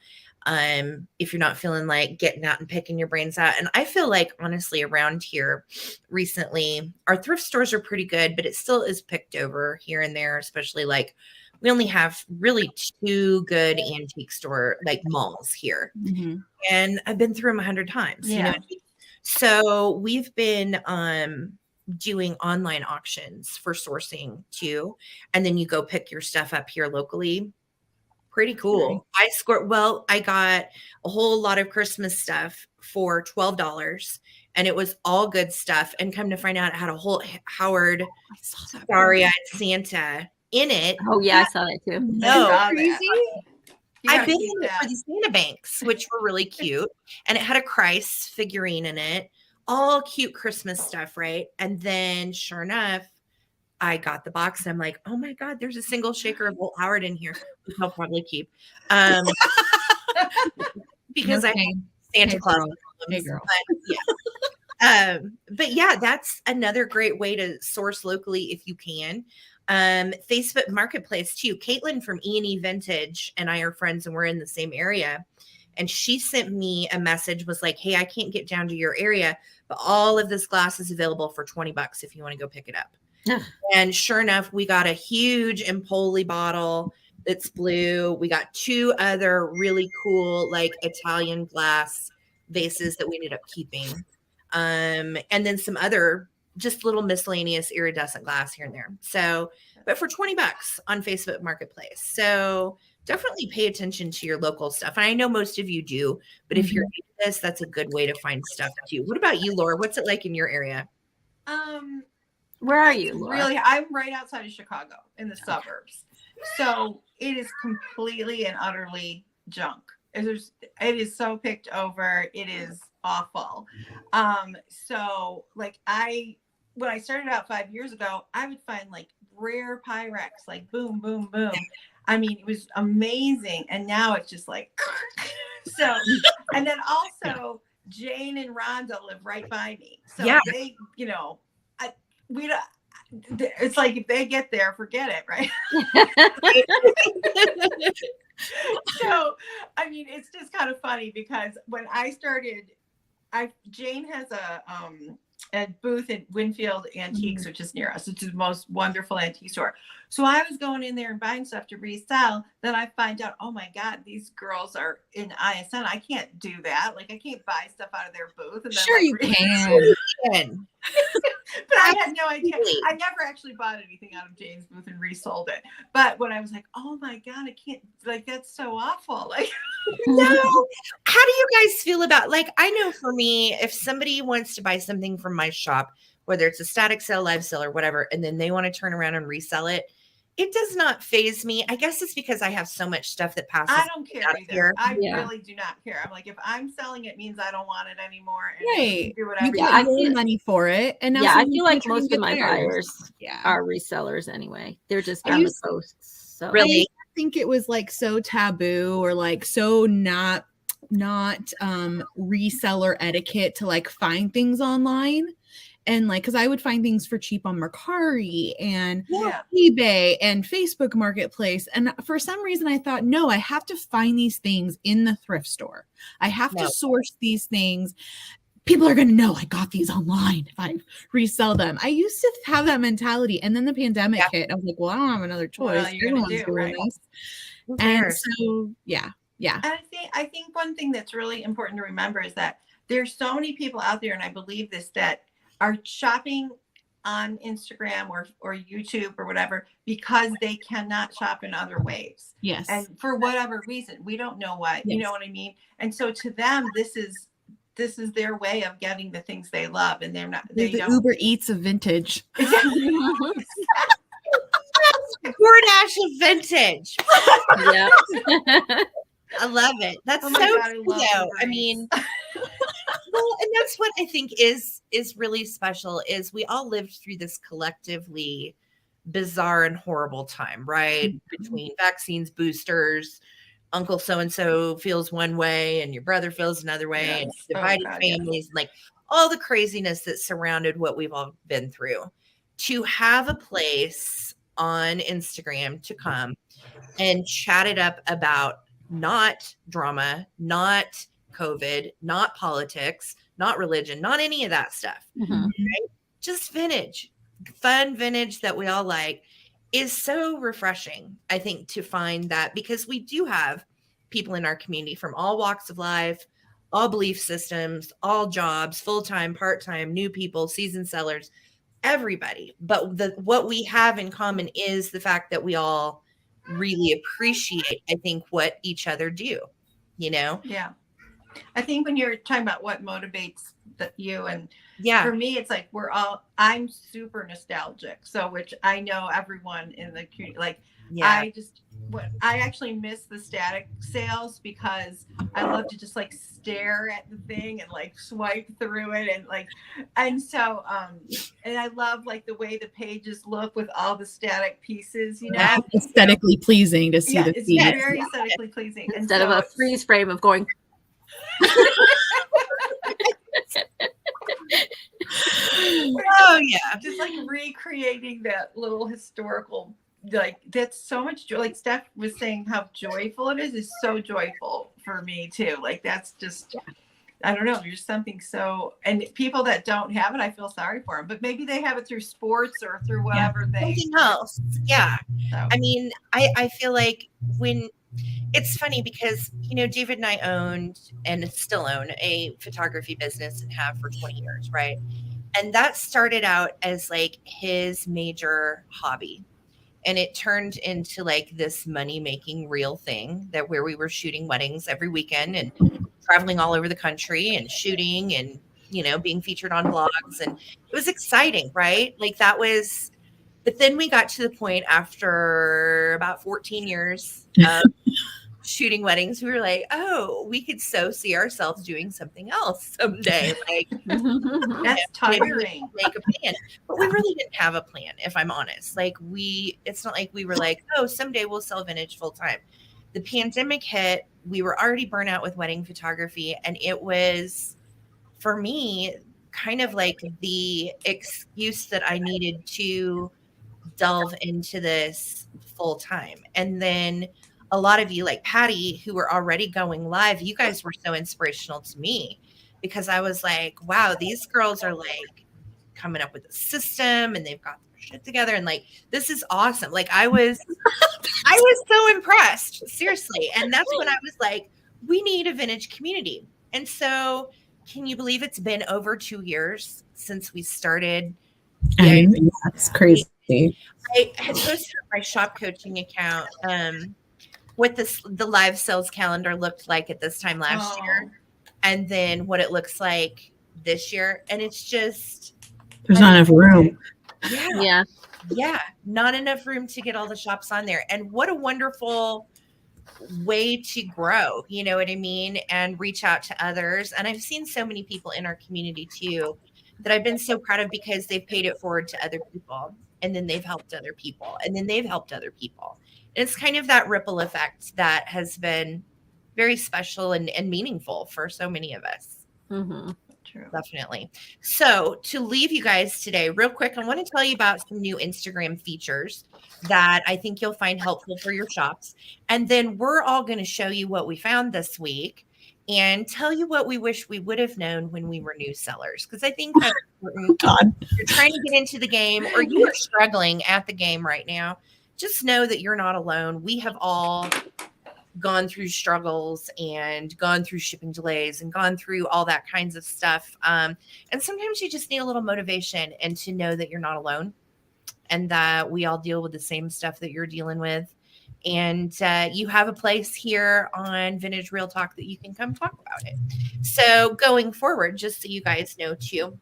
If you're not feeling like getting out and picking your brains out. And I feel like honestly around here recently, our thrift stores are pretty good, but it still is picked over here and there, especially like we only have really 2 good antique store like malls here. And I've been through them 100 times. Yeah. So we've been doing online auctions for sourcing too. And then you go pick your stuff up here locally. Pretty cool. I got a whole lot of Christmas stuff for $12 and it was all good stuff. And come to find out it had a whole Howard Starry-Eyed Santa in it. Oh yeah, I saw that too. No, crazy. I've been in it for the Santa Banks, which were really cute. And it had a Christ figurine in it. All cute Christmas stuff, right? And then sure enough, I got the box and I'm like, oh my God, there's a single shaker of Old Howard in here, which I'll probably keep. Because I have Santa Claus problems. But yeah, that's another great way to source locally if you can. Facebook Marketplace too. Caitlin from E&E Vintage and I are friends and we're in the same area. And she sent me a message, was like, hey, I can't get down to your area, but all of this glass is available for $20 if you want to go pick it up. And sure enough, we got a huge Empoli bottle that's blue. We got 2 other really cool, like Italian glass vases that we ended up keeping. And then some other just little miscellaneous iridescent glass here and there. So, but for $20 on Facebook Marketplace. So definitely pay attention to your local stuff. And I know most of you do, but if you're into this, that's a good way to find stuff too. What about you, Laura? What's it like in your area? Where are you, Laura? Really, I'm right outside of Chicago in the suburbs. So it is completely and utterly junk. It is so picked over. It is awful. So like I when I started out 5 years ago, I would find like rare Pyrex, like boom, boom, boom. I mean, it was amazing. And now it's just like, so, and then also Jane and Rhonda live right by me. So Yeah. they, you know, we don't, it's like if they get there, forget it, right? So, I mean, it's just kind of funny because when I started, Jane has a booth at Winfield Antiques, which is near us. It's the most wonderful antique store. So I was going in there and buying stuff to resell. Then I find out, oh my God, these girls are in ISN. I can't do that. Like I can't buy stuff out of their booth. And then Sure, you can. But I had no idea. I never actually bought anything out of Jane's booth and resold it. But when I was like, oh my God, I can't, like, that's so awful. Like, No. How do you guys feel about, like, I know for me, if somebody wants to buy something from my shop, whether it's a static sale, live sale, or whatever, and then they want to turn around and resell it, it does not faze me. I guess it's because I have so much stuff that passes. I don't care out either. here. I Yeah. really do not care. I'm like, if I'm selling it, means I don't want it anymore. And Right. do You whatever. get I more feel- money for it. And now Yeah, I someone feel can like try and most get of my theirs. buyers Yeah. are resellers anyway. They're just I on the used- coast. So Really? I think it was like so taboo or like so not reseller etiquette to like find things online. And like, because I would find things for cheap on Mercari and Yeah. eBay and Facebook Marketplace. And for some reason, I thought, no, I have to find these things in the thrift store. I have No. to source these things. People are going to know I got these online if I resell them. I used to have that mentality. And then the pandemic hit. I was like, well, I don't have another choice. What are you gonna Everyone's do, doing right? this. Who And cares? so, yeah. And I think one thing that's really important to remember is that there's so many people out there, and I believe this, that are shopping on Instagram or YouTube or whatever because they cannot shop in other ways. Yes. And for whatever reason, we don't know why. You Yes. know what I mean? And so to them, this is their way of getting the things they love, and they're not. They're They the don't. Uber Eats of vintage. DoorDash of vintage. yeah. I love it. That's Oh so my God, I true, love though. Uber I Eats. mean, well, and that's what I think is really special is we all lived through this collectively bizarre and horrible time, right? Between vaccines, boosters, Uncle so and so feels one way and your brother feels another way, and Yes. Oh, divided God, yes. families, and like all the craziness that surrounded what we've all been through. To have a place on Instagram to come and chat it up about not drama, not COVID, not politics, not religion, not any of that stuff. Mhm. Just vintage, fun vintage that we all like is so refreshing, I think, to find that because we do have people in our community from all walks of life, all belief systems, all jobs, full-time, part-time, new people, seasoned sellers, everybody. But what we have in common is the fact that we all really appreciate, I think, what each other do, you know? Yeah. I think when you're talking about what motivates you, and Yeah. for me, it's like I'm super nostalgic. So, which I know everyone in the community, like, Yeah. I actually miss the static sales because I love to just like stare at the thing and like swipe through it and so and I love like the way the pages look with all the static pieces, you know. Yeah. Aesthetically pleasing to see Yeah, the it's feed. very aesthetically pleasing. And Instead of so a freeze frame of going, Oh, yeah. just like recreating that little historical, like that's so much joy. Like Steph was saying how joyful it is so joyful for me too. Like that's just, I don't know, there's something so, and people that don't have it, I feel sorry for them, but maybe they have it through sports or through whatever Something else. Yeah. So. I mean, I feel like when it's funny because, you know, David and I owned and still own a photography business and have for 20 years, right? And that started out as like his major hobby. And it turned into like this money making real thing that where we were shooting weddings every weekend and traveling all over the country and shooting and, you know, being featured on blogs. And it was exciting, right? Like that was, but then we got to the point after about 14 years of shooting weddings, we were like, oh, we could so see ourselves doing something else someday. Like, That's tiring. make a plan, but we really didn't have a plan, if I'm honest. Like, it's not like we were like, oh, someday we'll sell vintage full time. The pandemic hit, we were already burnt out with wedding photography, and it was, for me, kind of like the excuse that I needed to delve into this full time. And then a lot of you, like Patty, who were already going live, you guys were so inspirational to me, because I was like, wow, these girls are like coming up with a system and they've got their shit together, and like, this is awesome. Like, I was so impressed, seriously. And that's when I was like, we need a vintage community. And so, can you believe it's been over 2 years since we started? Yeah, that's crazy. I had posted on my shop coaching account what the live sales calendar looked like at this time last year, and then what it looks like this year. And it's just, there's not enough room. Yeah. Not enough room to get all the shops on there. And what a wonderful way to grow, you know what I mean, and reach out to others. And I've seen so many people in our community too that I've been so proud of, because they've paid it forward to other people, and then they've helped other people, and then they've helped other people. And it's kind of that ripple effect that has been very special and meaningful for so many of us. Mm-hmm. True. Definitely. So, to leave you guys today, real quick, I want to tell you about some new Instagram features that I think you'll find helpful for your shops. And then we're all going to show you what we found this week and tell you what we wish we would have known when we were new sellers. Because I think that's important. God. If you're trying to get into the game, or you are struggling at the game right now, just know that you're not alone. We have all gone through struggles and gone through shipping delays and gone through all that kinds of stuff. And sometimes you just need a little motivation, and to know that you're not alone, and that we all deal with the same stuff that you're dealing with. And you have a place here on Vintage Real Talk that you can come talk about it. So going forward, just so you guys know too,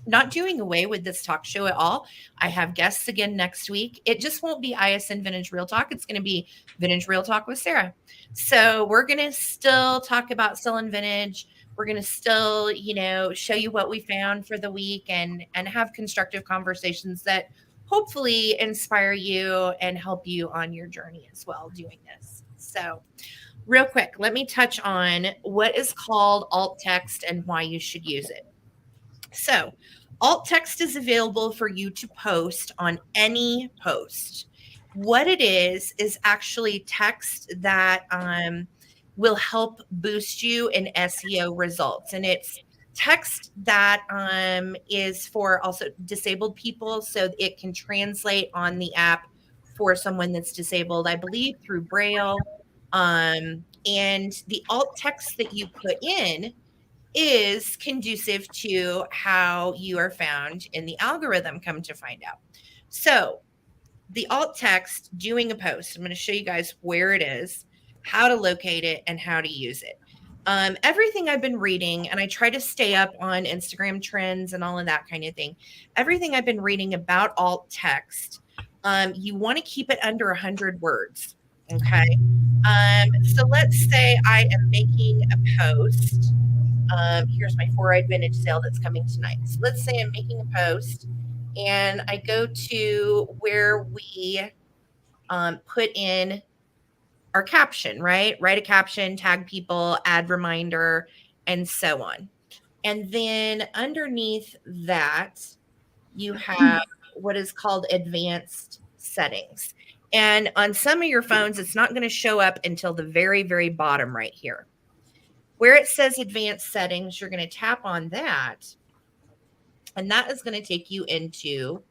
not doing away with this talk show at all. I have guests again next week. It just won't be ISN Vintage Real Talk. It's going to be Vintage Real Talk with Sarah. So we're going to still talk about selling vintage. We're going to still, show you what we found for the week, and have constructive conversations that hopefully inspire you and help you on your journey as well doing this. So real quick, let me touch on what is called alt text and why you should use it. So alt text is available for you to post on any post. What it is actually text that will help boost you in SEO results. And it's text that is for also disabled people, so it can translate on the app for someone that's disabled, I believe through Braille. And the alt text that you put in is conducive to how you are found in the algorithm, come to find out. So the alt text, doing a post, I'm going to show you guys where it is, how to locate it, and how to use it. Everything I've been reading, and I try to stay up on Instagram trends and all of that kind of thing. Everything I've been reading about alt text, you want to keep it under 100 words. Okay. So let's say I am making a post. Here's my 4-eyed vintage sale that's coming tonight. So let's say I'm making a post, and I go to where we put in our caption, right? Write a caption, tag people, add reminder, and so on. And then underneath that, you have what is called advanced settings. And on some of your phones, it's not going to show up until the very, very bottom right here. Where it says advanced settings, you're going to tap on that. And that is going to take you into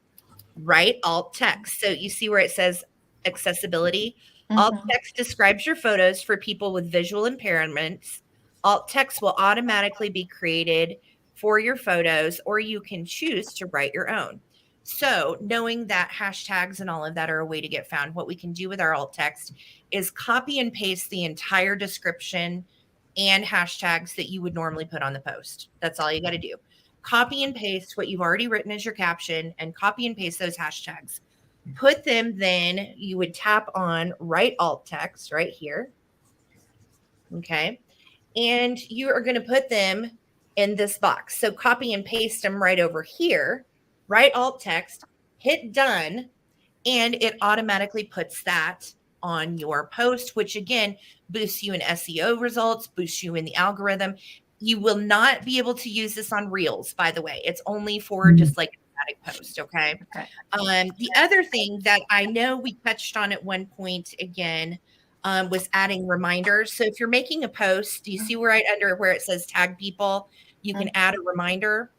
Write alt text. So you see where it says accessibility. Alt text describes your photos for people with visual impairments. Alt text will automatically be created for your photos, or you can choose to write your own. So knowing that hashtags and all of that are a way to get found, what we can do with our alt text is copy and paste the entire description and hashtags that you would normally put on the post. That's all you got to do. Copy and paste what you've already written as your caption, and copy and paste those hashtags. Put them, then you would tap on Write alt text right here. Okay. And you are going to put them in this box. So copy and paste them right over here, write alt text, hit done, and it automatically puts that on your post, which again boosts you in SEO results, boosts you in the algorithm. You will not be able to use this on Reels, by the way. It's only for just like a static post. Okay. The other thing that I know we touched on at one point again was adding reminders. So if you're making a post, do you see right under where it says tag people, you can add a reminder.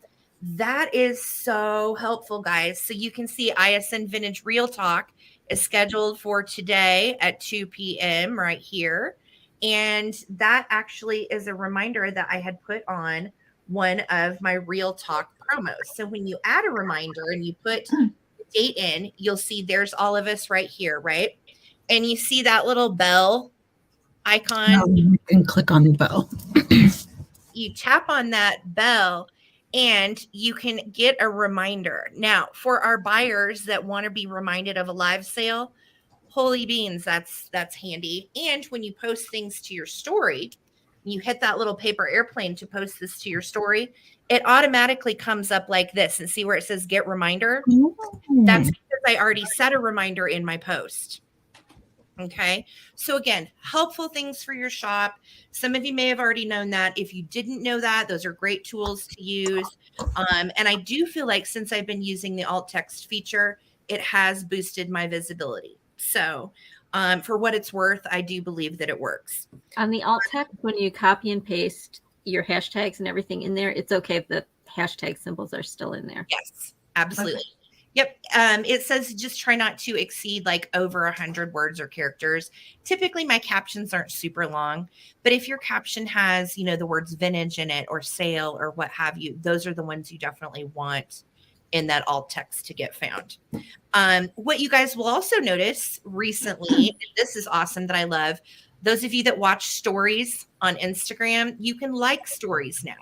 That is so helpful, guys. So you can see ISN Vintage Real Talk is scheduled for today at 2 p.m. right here. And that actually is a reminder that I had put on one of my Real Talk promos. So when you add a reminder and you put the date in, you'll see there's all of us right here, right? And you see that little bell icon. You can click on the bell. You tap on that bell and you can get a reminder. Now, for our buyers that want to be reminded of a live sale, holy beans, that's handy. And when you post things to your story, you hit that little paper airplane to post this to your story, it automatically comes up like this. And see where it says get reminder? That's because I already set a reminder in my post. Okay. So again, helpful things for your shop. Some of you may have already known that. If you didn't know that, those are great tools to use. And I do feel like since I've been using the alt text feature, it has boosted my visibility. So for what it's worth, I do believe that it works. On the alt text, when you copy and paste your hashtags and everything in there, it's okay if the hashtag symbols are still in there. Yes, absolutely. Okay. Yep. It says just try not to exceed like over 100 words or characters. Typically my captions aren't super long, but if your caption has, you know, the words vintage in it or sale or what have you, those are the ones you definitely want in that alt text to get found. What you guys will also notice recently, and this is awesome that I love, those of you that watch stories on Instagram, you can like stories now.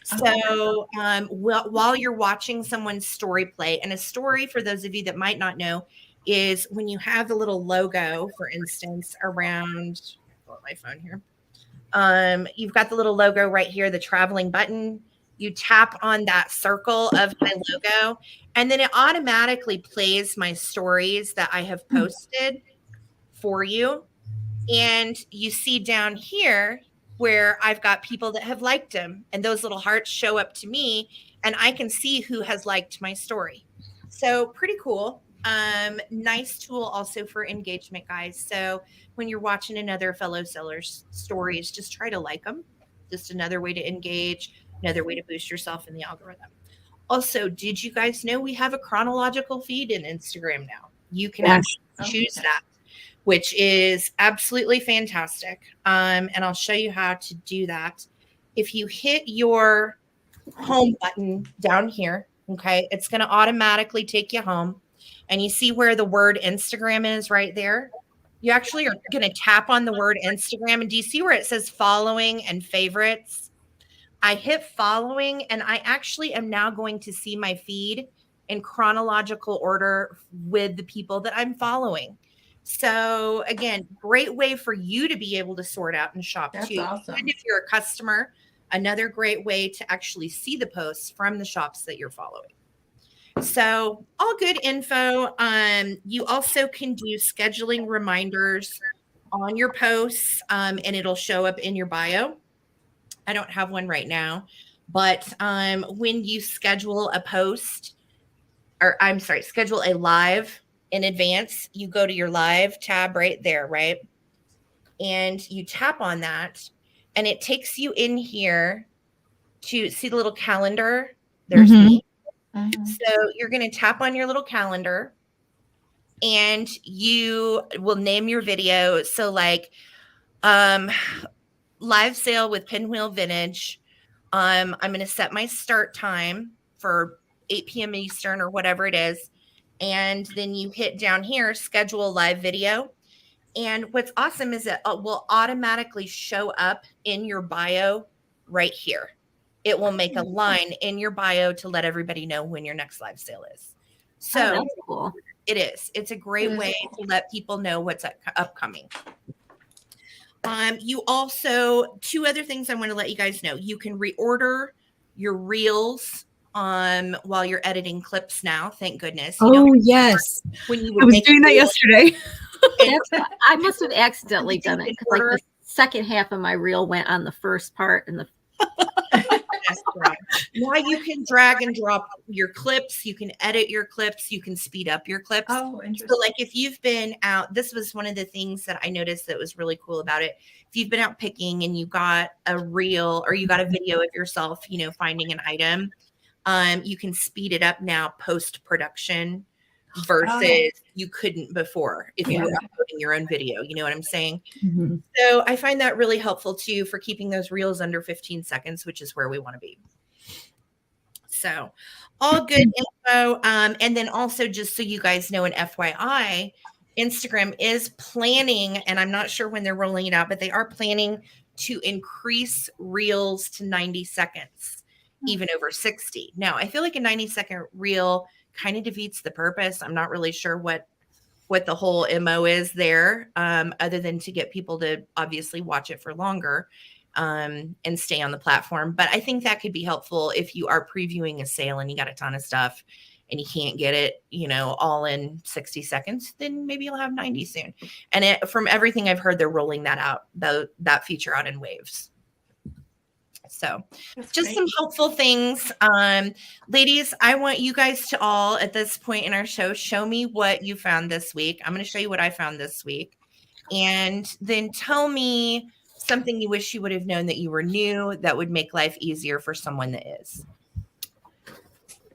So while you're watching someone's story play, and a story, for those of you that might not know, is when you have the little logo, for instance, around my phone here. You've got the little logo right here, the traveling button. You tap on that circle of my logo, and then it automatically plays my stories that I have posted for you. And you see down here where I've got people that have liked them, and those little hearts show up to me and I can see who has liked my story. So pretty cool. Nice tool also for engagement, guys. So when you're watching another fellow seller's stories, just try to like them. Just another way to engage, another way to boost yourself in the algorithm. Also, did you guys know we have a chronological feed in Instagram now? You can actually choose that, which is absolutely fantastic. And I'll show you how to do that. If you hit your home button down here, okay, it's going to automatically take you home. And you see where the word Instagram is right there? You actually are going to tap on the word Instagram. And do you see where it says following and favorites? I hit following, and I actually am now going to see my feed in chronological order with the people that I'm following. So again, great way for you to be able to sort out and shop. That's too. awesome. And if you're a customer, another great way to actually see the posts from the shops that you're following. So all good info. You also can do scheduling reminders on your posts, and it'll show up in your bio. I don't have one right now, but when you schedule a post, or I'm sorry, schedule a live in advance, you go to your live tab right there, right? And you tap on that, and it takes you in here to see the little calendar. There's me. So you're going to tap on your little calendar, and you will name your video. So like live sale with Pinwheel Vintage. I'm going to set my start time for 8 p.m. Eastern or whatever it is. And then you hit down here, schedule a live video. And what's awesome is it will automatically show up in your bio right here. It will make a line in your bio to let everybody know when your next live sale is. So that's cool. It is. It's a great way to let people know what's upcoming. You also, two other things I want to let you guys know. You can reorder your reels while you're editing clips now. Thank goodness. You know, Oh yes, when you I would was make doing that reels yesterday. and I must have accidentally done it because like Order. the second half of my reel went on the first part and the That's right. Now you can drag and drop your clips. You can edit your clips. You can speed up your clips. Oh, interesting. So, like, if you've been out, this was one of the things that I noticed that was really cool about it. If you've been out picking and you got a reel or you got a video of yourself, you know, finding an item, you can speed it up now post production versus you couldn't before if you were uploading your own video. You know what I'm saying? Mhm. So I find that really helpful too for keeping those reels under 15 seconds, which is where we want to be. So all good info. And then also just so you guys know, an FYI, Instagram is planning, and I'm not sure when they're rolling it out, but they are planning to increase reels to 90 seconds, even over 60. Now, I feel like a 90-second reel kind of defeats the purpose. I'm not really sure what the whole MO is there, other than to get people to obviously watch it for longer and stay on the platform. But I think that could be helpful if you are previewing a sale and you got a ton of stuff and you can't get it, you know, all in 60 seconds, then maybe you'll have 90 soon. And from everything I've heard, they're rolling that out, that feature out in waves. So That's just great. some helpful things. Ladies, I want you guys to all at this point in our show me what you found this week. I'm going to show you what I found this week. And then tell me something you wish you would have known that you were new that would make life easier for someone that is.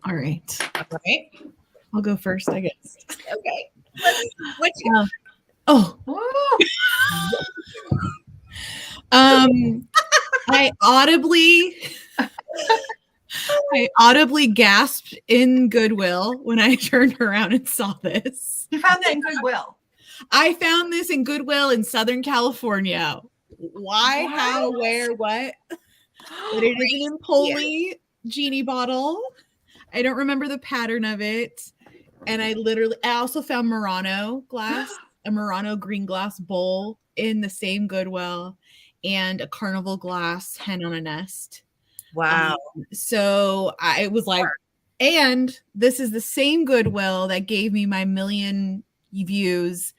All right, All right. I'll go first, I guess. Okay. What's your Oh, Woo! I audibly gasped in Goodwill when I turned around and saw this. You found that in Goodwill. I found this in Goodwill in Southern California. Why, how, What? where, what? But it is an Empoli genie bottle. I don't remember the pattern of it. And I also found Murano glass, a Murano green glass bowl in the same Goodwill, and a Carnival glass hen on a nest. Wow. So I was like, and this is the same Goodwill that gave me my 1 million views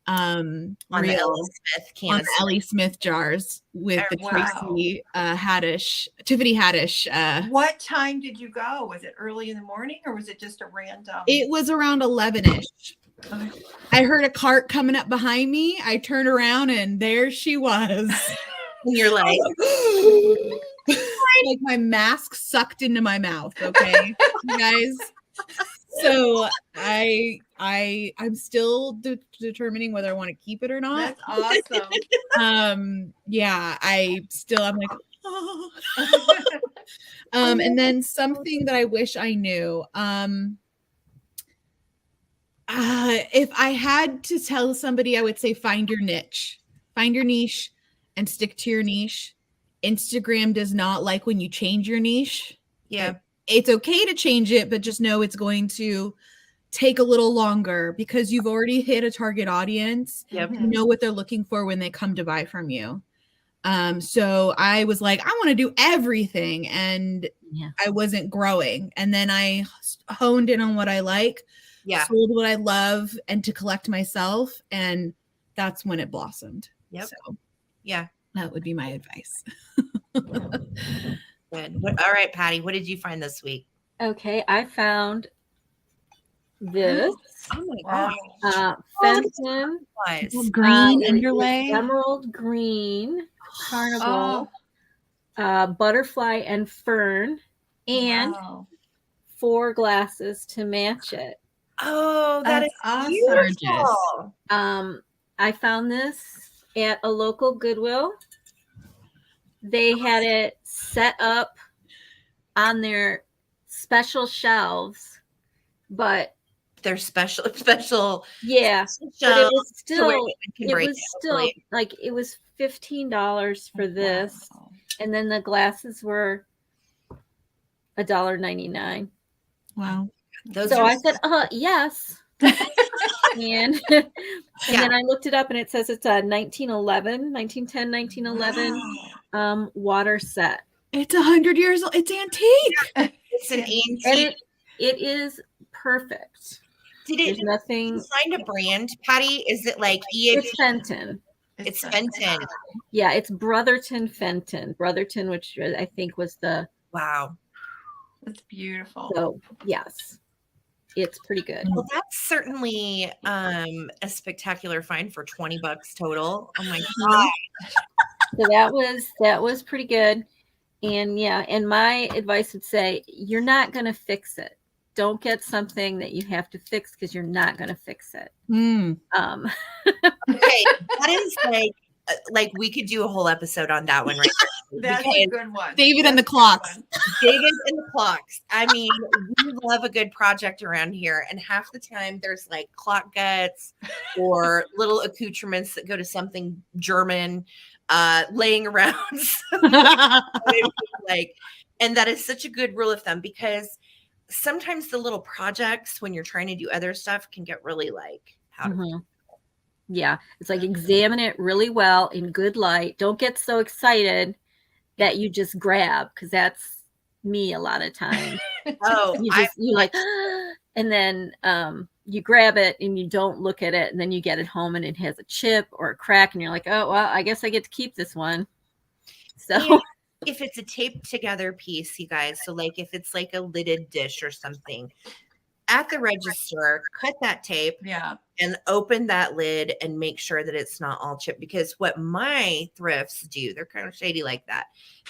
On the reel Ellie Smith on canister. the Ellie Smith jars with the Wow. Tracy Haddish, Tiffany Haddish. What time did you go? Was it early in the morning or was it just a random? It was around 11ish. Okay. I heard a cart coming up behind me. I turned around and there she was. And you're like, Like my mask sucked into my mouth. Okay, you guys. So I'm still determining whether I want to keep it or not. That's awesome. Yeah, I'm like, oh. And then something that I wish I knew. If I had to tell somebody, I would say find your niche and stick to your niche. Instagram does not like when you change your niche. yeah, It's okay to change it, but just know it's going to take a little longer because you've already hit a target audience. yep. You know what they're looking for when they come to buy from you. So I was like, I want to do everything, and I wasn't growing. And then I honed in on what I like, sold what I love, and to collect myself, and that's when it blossomed. Yep. So Yeah. that would be my advice. Good. All right, Patty, what did you find this week? Okay, I found this Oh my Wow. Fenton gosh. Green it is underlay. emerald green carnival Oh. butterfly and fern, and Wow. 4 glasses to match it. Oh, that is That's beautiful. I found this at a local Goodwill. They had it set up on their special shelves, but They're special, yeah, but shelves it was to where still you can break hopefully. like it was $15 for this, Wow. and then the glasses were $1.99. Wow. Those So are I said, yes. And then I looked it up and it says it's a 1910, 1911 water set. It's 100 years old. It's antique. It's an And antique. it is perfect. There's nothing. Find a brand, Patty. Is it like It's Fenton. It's Fenton. Yeah, it's Brotherton Fenton. Brotherton, which I think was the. Wow. That's beautiful. So yes, it's pretty good. Well, that's certainly a spectacular find for $20 total. Oh my god. So that was pretty good. And yeah, and my advice would say you're not going to fix it. Don't get something that you have to fix because you're not going to fix it. Mm. Okay, that is like we could do a whole episode on that one, right? That's a good one. David and the clocks. David and the clocks. I mean, we love a good project around here, and half the time there's like clock guts or little accoutrements that go to something German laying around. Like, and that is such a good rule of thumb because sometimes the little projects when you're trying to do other stuff can get really like how to yeah, it's like examine it really well in good light. Don't get so excited that you just grab, because that's me a lot of times. You like and then you grab it and you don't look at it, and then you get it home and it has a chip or a crack and you're like, oh well, I guess I get to keep this one. So yeah. If it's a taped together piece, you guys, so like if it's like a lidded dish or something, at the register, cut that tape and open that lid and make sure that it's not all chipped. Because what my thrifts do, they're kind of shady like that.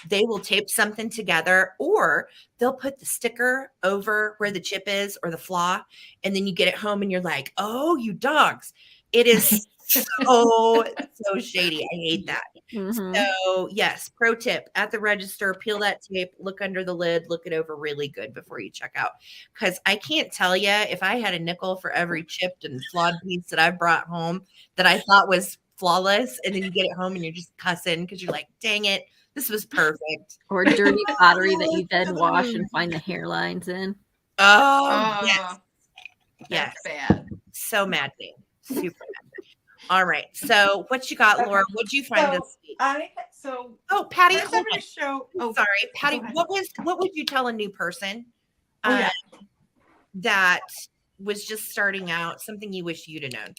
They will tape something together, or they'll put the sticker over where the chip is or the flaw, and then you get it home and you're like, oh, you dogs. It is so shady. I hate that. Mm-hmm. So yes, pro tip, at the register, peel that tape, look under the lid, look it over really good before you check out. Because I can't tell you, if I had a nickel for every chipped and flawed piece that I brought home that I thought was flawless, and then you get it home and you're just cussing because you're like, dang it, this was perfect. Or dirty pottery that you then wash and find the hairlines in. Oh yes. That's bad. So maddening. Super maddening. All right. So what you got, Laura? What'd you find this week? Oh, Patty, I'm going to show. Oh, sorry, Patty. What would you tell a new person that was just starting out? Something you wish you'd have known.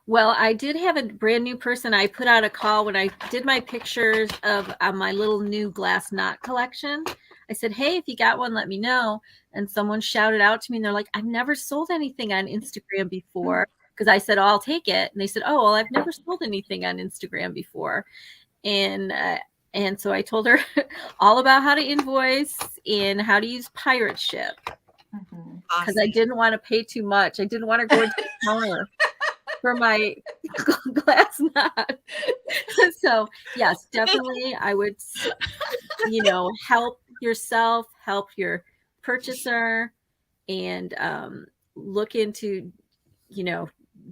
Well, I did have a brand new person. I put out a call when I did my pictures of my little new glass knot collection. I said, hey, if you got one, let me know. And someone shouted out to me and they're like, I've never sold anything on Instagram before. Because I said, oh, I'll take it. And they said, oh, well, I've never sold anything on Instagram before. And so I told her all about how to invoice and how to use Pirate Ship. Because I didn't want to pay too much. I didn't want to go into the counter for my glass knot. So yes, definitely I would, help yourself, help your purchaser, and look into,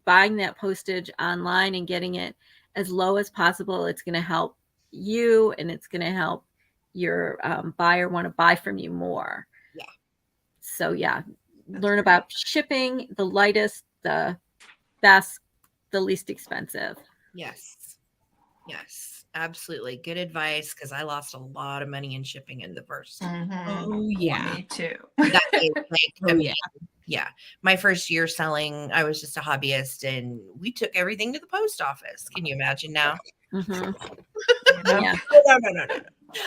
buying that postage online and getting it as low as possible. It's going to help you, and it's going to help your buyer want to buy from you more. Yeah. So yeah, learn about shipping, the lightest, the best, the least expensive. Yes, absolutely. Good advice, because I lost a lot of money in shipping in the first. Oh yeah, me too. That is yeah. My first year selling, I was just a hobbyist, and we took everything to the post office. Can you imagine now? Mm-hmm. Yeah. No.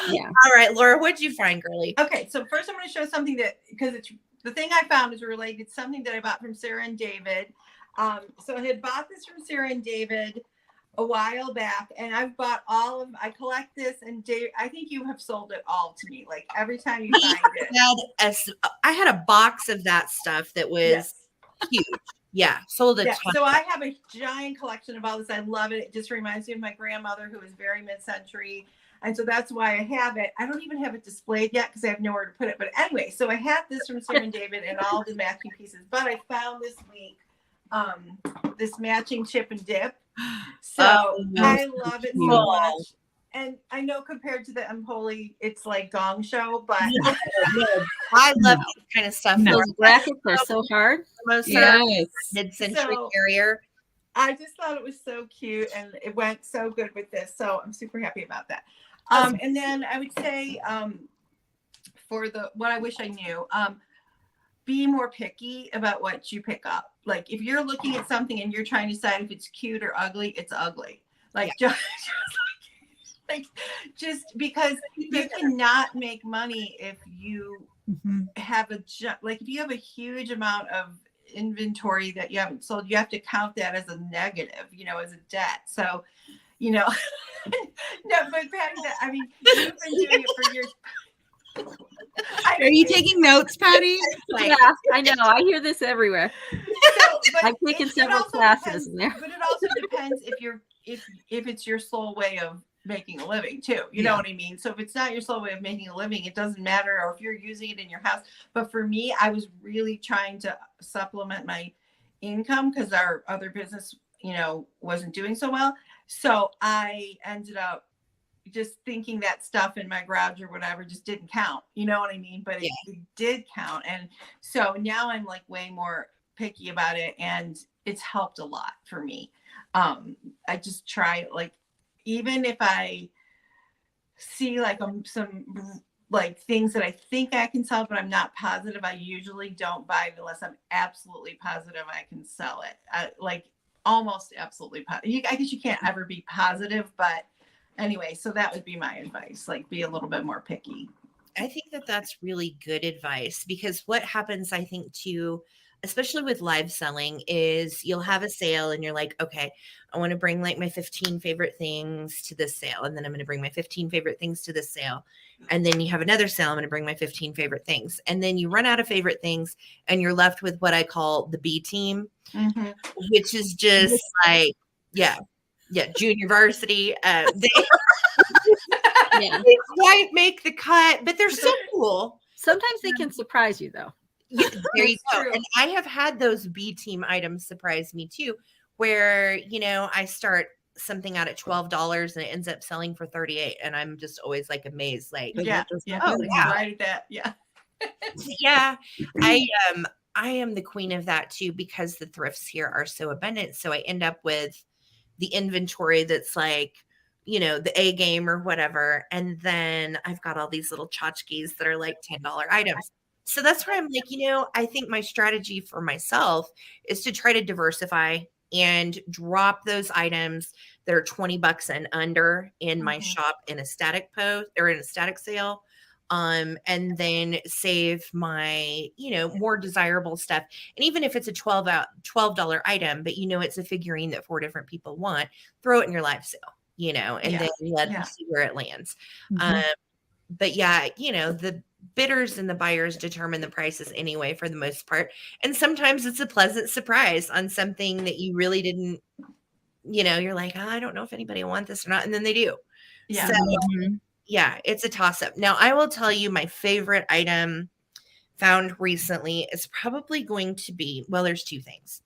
Yeah. All right, Laura, what'd you find, girly? Okay, so first I'm going to show something that, because it's the thing I found is related to something that I bought from Sarah and David. So I had bought this from Sarah and David a while back, and I've bought I collect this, and Dave, I think you have sold it all to me. Like every time you find it. I had a box of that stuff that was huge. Yeah, sold it. Yeah, so I have a giant collection of all this. I love it. It just reminds me of my grandmother, who was very mid-century. And so that's why I have it. I don't even have it displayed yet because I have nowhere to put it. But anyway, so I had this from Sarah and David and all the matching pieces. But I found this week this matching chip and dip. So I love it so much. and I know compared to the Unholy, it's like Gong Show, but I love this kind of stuff. No. Those brackets are so hard. Most Yes. mid-century So- carrier. I just thought it was so cute and it went so good with this. So I'm super happy about that. And then I would say for the what I wish I knew, be more picky about what you pick up. Like if you're looking at something and you're trying to decide if it's cute or ugly, it's ugly. Like just because you cannot make money if you Mhm. have like if you have a huge amount of inventory that you haven't sold, you have to count that as a negative, as a debt. So, no, but Patty, I mean, you've been doing it for years. Are you taking notes, Patty? Like, Yeah, I know. I hear this everywhere. I've taken several classes in there. But it also depends if it's your sole way of making a living too. You know what I mean? So if it's not your sole way of making a living, it doesn't matter, or if you're using it in your house. But for me, I was really trying to supplement my income because our other business, wasn't doing so well. So I ended up just thinking that stuff in my garage or whatever just didn't count. You know what I mean? But it did count. And so now I'm like way more picky about it, and it's helped a lot for me. I just try, like, even if I see like some like things that I think I can sell, but I'm not positive, I usually don't buy it unless I'm absolutely positive I can sell it. Like almost absolutely positive. I guess you can't ever be positive, but anyway, so that would be my advice. Like, be a little bit more picky. I think that that's really good advice, because what happens, I think, too, especially with live selling, is you'll have a sale and you're like, okay, I want to bring like my 15 favorite things to this sale. And then I'm going to bring my 15 favorite things to this sale. And then you have another sale. I'm going to bring my 15 favorite things. And then you run out of favorite things and you're left with what I call the B team, which is just like, junior varsity. They quite make the cut, but they're so cool. Sometimes they can surprise you, though. Yeah, there you go. True. And I have had those B team items surprise me too, where, I start something out at $12 and it ends up selling for $38. And I'm just always like amazed, like, Yeah. oh, wow. Right, that. Yeah. Yeah. I am the queen of that too, because the thrifts here are so abundant. So I end up with the inventory that's like, the A game or whatever. And then I've got all these little tchotchkes that are like $10 items. So that's where I'm like, I think my strategy for myself is to try to diversify and drop those items that are $20 and under in my shop in a static post or in a static sale. And then save my, more desirable stuff. And even if it's a $12 item, but it's a figurine that 4 different people want, throw it in your live sale, and then let them see where it lands. But the bidders and the buyers determine the prices anyway, for the most part. And sometimes it's a pleasant surprise on something that you really didn't, you're like, oh, I don't know if anybody wants this or not. And then they do. Yeah. So, yeah, it's a toss up. Now, I will tell you my favorite item found recently is probably going to be, well, there's 2 things.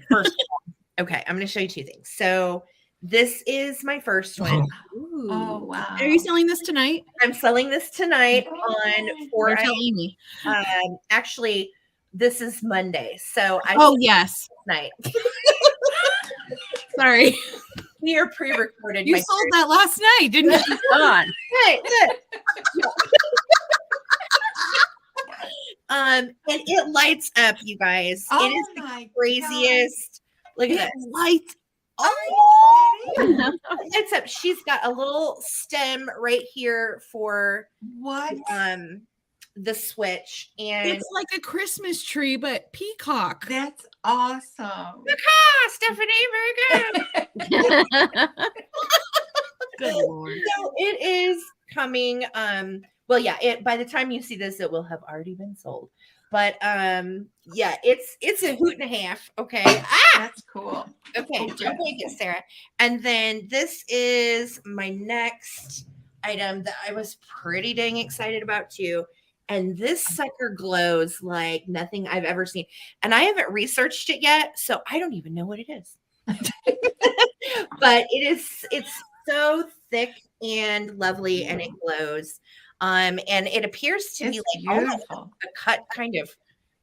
First of all, okay, I'm going to show you 2 things. So this is my first one. Oh, wow. Are you selling this tonight? I'm selling this tonight on Or tell Amy. actually, this is Monday. So Yes. Night. Sorry. We are pre-recorded. You sold that last night, didn't you? On. And it lights up, you guys. Oh, it is the my craziest. Look at It this. lights God. Lights up. She's got a little stem right here for What? the switch, and It's like a Christmas tree, but peacock. That's awesome. Stephanie, very good. Good Lord. So it is coming. Well, yeah, by the time you see this, it will have already been sold. But yeah, it's a hoot and a half. Okay. That's cool. Okay, don't take it, Sarah. And then this is my next item that I was pretty dang excited about too. And this sucker glows like nothing I've ever seen. And I haven't researched it yet, so I don't even know what it is. But it's so thick and lovely, and it glows. And it appears to be It's like almost beautiful. a cut kind of.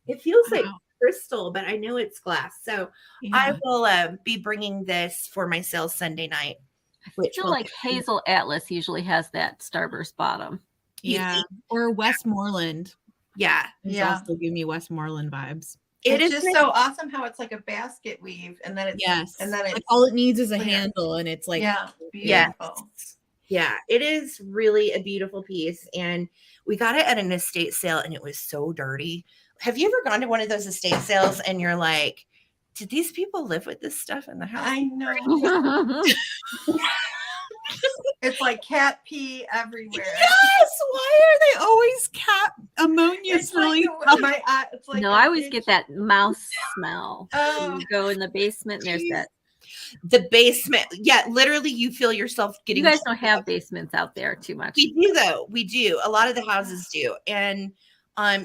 It feels like Wow. crystal, but I know it's glass. So I will be bringing this for my sale Sunday night. I Which feel will like be- Hazel Atlas usually has that starburst bottom. You Yeah. think? Or Westmoreland. Yeah, It's Yeah. also give me Westmoreland vibes. it It's is just so awesome how it's like a basket weave, and then it's Yes. and then like it's all it needs is a clear. handle, and it's like yeah, Yes. beautiful. Yeah, it is really a beautiful piece. And we got it at an estate sale and it was so dirty. Have you ever gone to one of those estate sales and you're like, did these people live with this stuff in the house? I know. It's like cat pee everywhere. Yes, why are they always cat ammonia It's like smelling? my eye. It's like No, a I always itch. get that mouse smell. Oh, You go in the basement, and there's Jeez. that. The basement. Yeah, literally you feel yourself getting. You guys don't have basements out there too much. We do though. We do. A lot of the houses do. And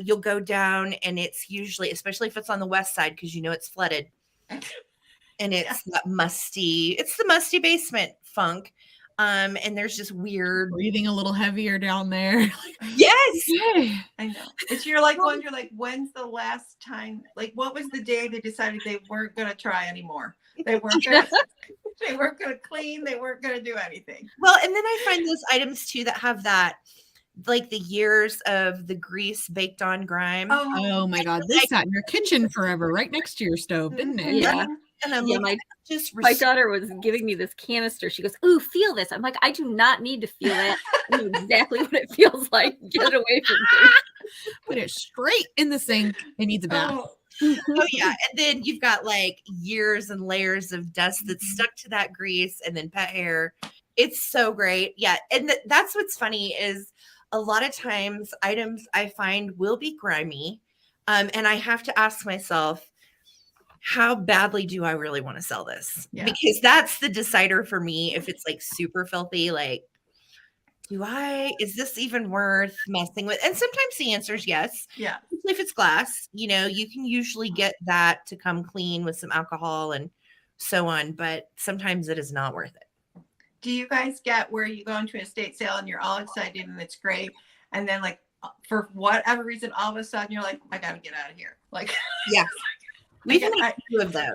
you'll go down and it's usually, especially if it's on the west side, because you know it's flooded. And it's that musty, it's the musty basement funk. And there's just weird. Breathing a little heavier down there. Yes. Hey. I know. It's you're like wonder like when's the last time? Like what was the day they decided they weren't going to try anymore? They weren't going to clean. They weren't going to do anything. Well, and then I find those items too that have that, like the years of the grease baked on grime. Oh my God, this sat in your kitchen forever, right next to your stove, didn't it? Yeah. And I'm Yeah, like, my just My daughter was giving me this canister. She goes, "Ooh, feel this." I'm like, "I do not need to feel that. I know exactly what it feels like. Get it away from me." Put it straight in the sink. It needs a bath. Oh, Oh yeah, and then you've got like years and layers of dust that's stuck to that grease, and then pet hair. It's so great, yeah. And that's what's funny is a lot of times items I find will be grimy, and I have to ask myself, how badly do I really want to sell this? Yeah. Because that's the decider for me. If it's like super filthy, like, is this even worth messing with? And sometimes the answer is yes. yeah. If it's glass, you know, you can usually get that to come clean with some alcohol and so on, but sometimes it is not worth it. Do you guys get where you go into an estate sale and you're all excited and it's great, and then like for whatever reason, all of a sudden you're like, I gotta get out of here. Like, Yeah. We've I- had two of those.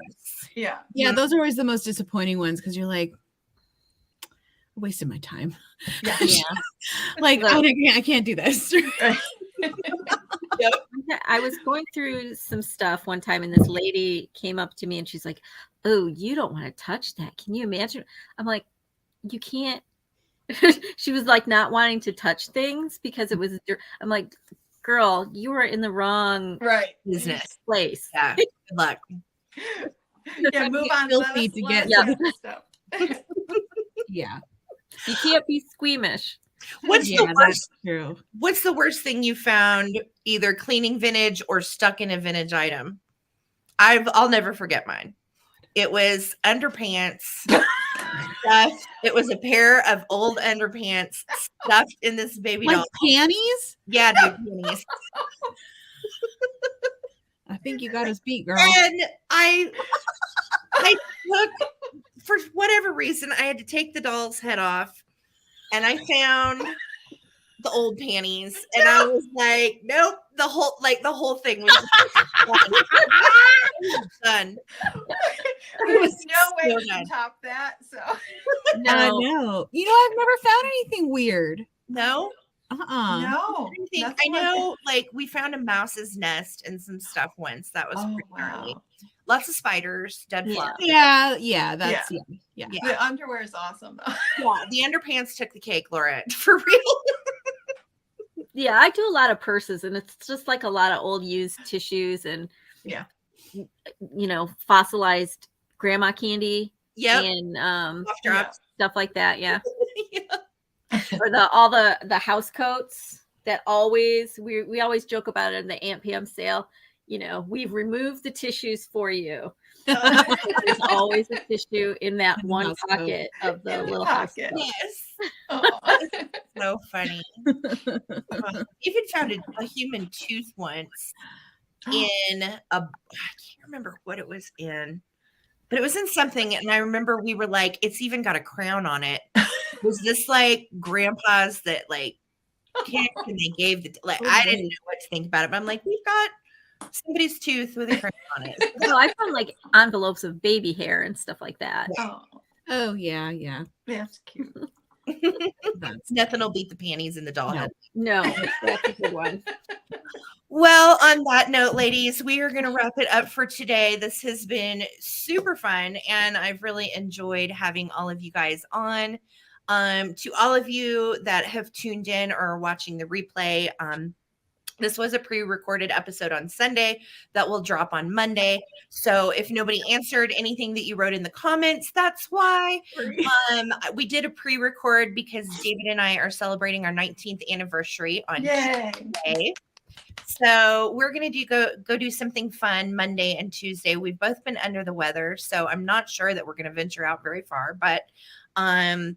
yeah, Yeah, those are always the most disappointing ones because you're like, I wasted my time. yeah. Yeah. Like, Look. I can't do this. I was going through some stuff one time, and this lady came up to me and she's like, "Oh, you don't want to touch that. Can you imagine?" I'm like, "You can't." She was like not wanting to touch things because it was dirt. I'm like, "Girl, you are in the wrong Right. Business. place." Yeah. Good luck. Yeah, move on. Filthy Let us- to let get us to do stuff. Yeah. You can't be squeamish. What's Yeah, the that's worst? true. What's the worst thing you found either cleaning vintage or stuck in a vintage item? I'll never forget mine. It was underpants. Stuffed. It was a pair of old underpants stuffed in this baby Like doll. panties? Yeah, dude, panties. I think you got us beat, girl. And I took, for whatever reason, I had to take the doll's head off, and I found the old panties, and I was like, nope, the whole thing was done. There's was no way so you can good. top that. So No. You know, I've never found anything weird. No, Uh-uh. no, I nothing like know, like we found a mouse's nest and some stuff once. That was Oh, pretty gnarly. wow. Lots of spiders, dead Yeah. flies. Yeah, that's yeah. Yeah. The underwear is awesome though. Yeah, the underpants took the cake, Laura, for real. Yeah, I do a lot of purses, and it's just like a lot of old used tissues and Yeah. Fossilized grandma candy Yep. and Cough drops. stuff like that. Yeah. Yeah. Or all the house coats that always we always joke about it in the Aunt Pam sale. We've removed the tissues for you. There's always a tissue in that In the one house coat. pocket of the In the little house pocket. coat. Yes. Aw. So funny. Even found a human tooth once in I can't remember what it was in, but it was in something. And I remember we were like, it's even got a crown on it. Was this like grandpa's that like kicked and they gave the like? I didn't know what to think about it, but I'm like, we've got somebody's tooth with a crown on it. No, I found like envelopes of baby hair and stuff like that. Oh, Oh yeah. that's cute. That's Nothing will beat the panties in the doll No. head. No, that's a good one. Well, on that note, ladies, we are going to wrap it up for today. This has been super fun, and I've really enjoyed having all of you guys on. To all of you that have tuned in or are watching the replay, this was a pre-recorded episode on Sunday that will drop on Monday. So if nobody answered anything that you wrote in the comments, that's why. We did a pre-record because David and I are celebrating our 19th anniversary on Yay. Tuesday. So we're gonna go do something fun Monday and Tuesday. We've both been under the weather, so I'm not sure that we're gonna venture out very far, but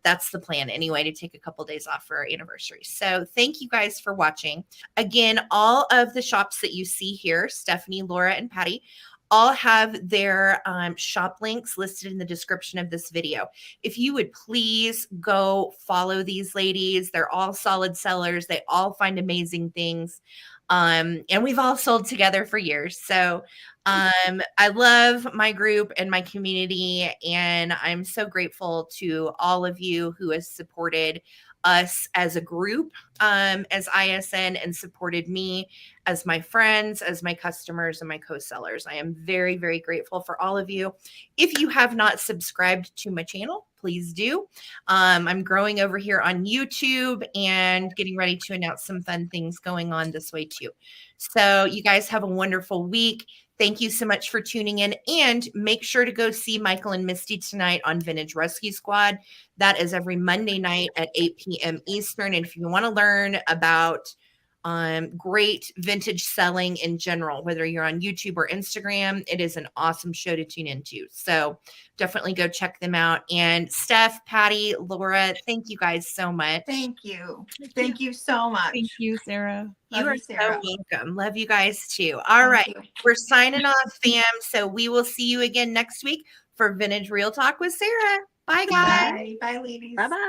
that's the plan anyway, to take a couple days off for our anniversary. So thank you guys for watching. Again, all of the shops that you see here, Stephanie, Laura, and Patty, all have their shop links listed in the description of this video. If you would please go follow these ladies. They're all solid sellers. They all find amazing things. And we've all sold together for years. So I love my group and my community, and I'm so grateful to all of you who has supported us as a group, as ISN, and supported me as my friends, as my customers, and my co-sellers. I am very, very grateful for all of you. If you have not subscribed to my channel, please do. I'm growing over here on YouTube and getting ready to announce some fun things going on this way too. So you guys have a wonderful week. Thank you so much for tuning in, and make sure to go see Michael and Misty tonight on Vintage Rescue Squad. That is every Monday night at 8 p.m. Eastern. And if you want to learn about great vintage selling in general, whether you're on YouTube or Instagram, it is an awesome show to tune into. So definitely go check them out. And Steph, Patty, Laura, thank you guys so much. Thank you. Thank you so much. Thank you, Sarah. Love You are you, Sarah. so welcome. Love you guys too. All right. Thank you. We're signing off, fam. So we will see you again next week for Vintage Real Talk with Sarah. Bye, guys. Bye. Bye, ladies. Bye bye.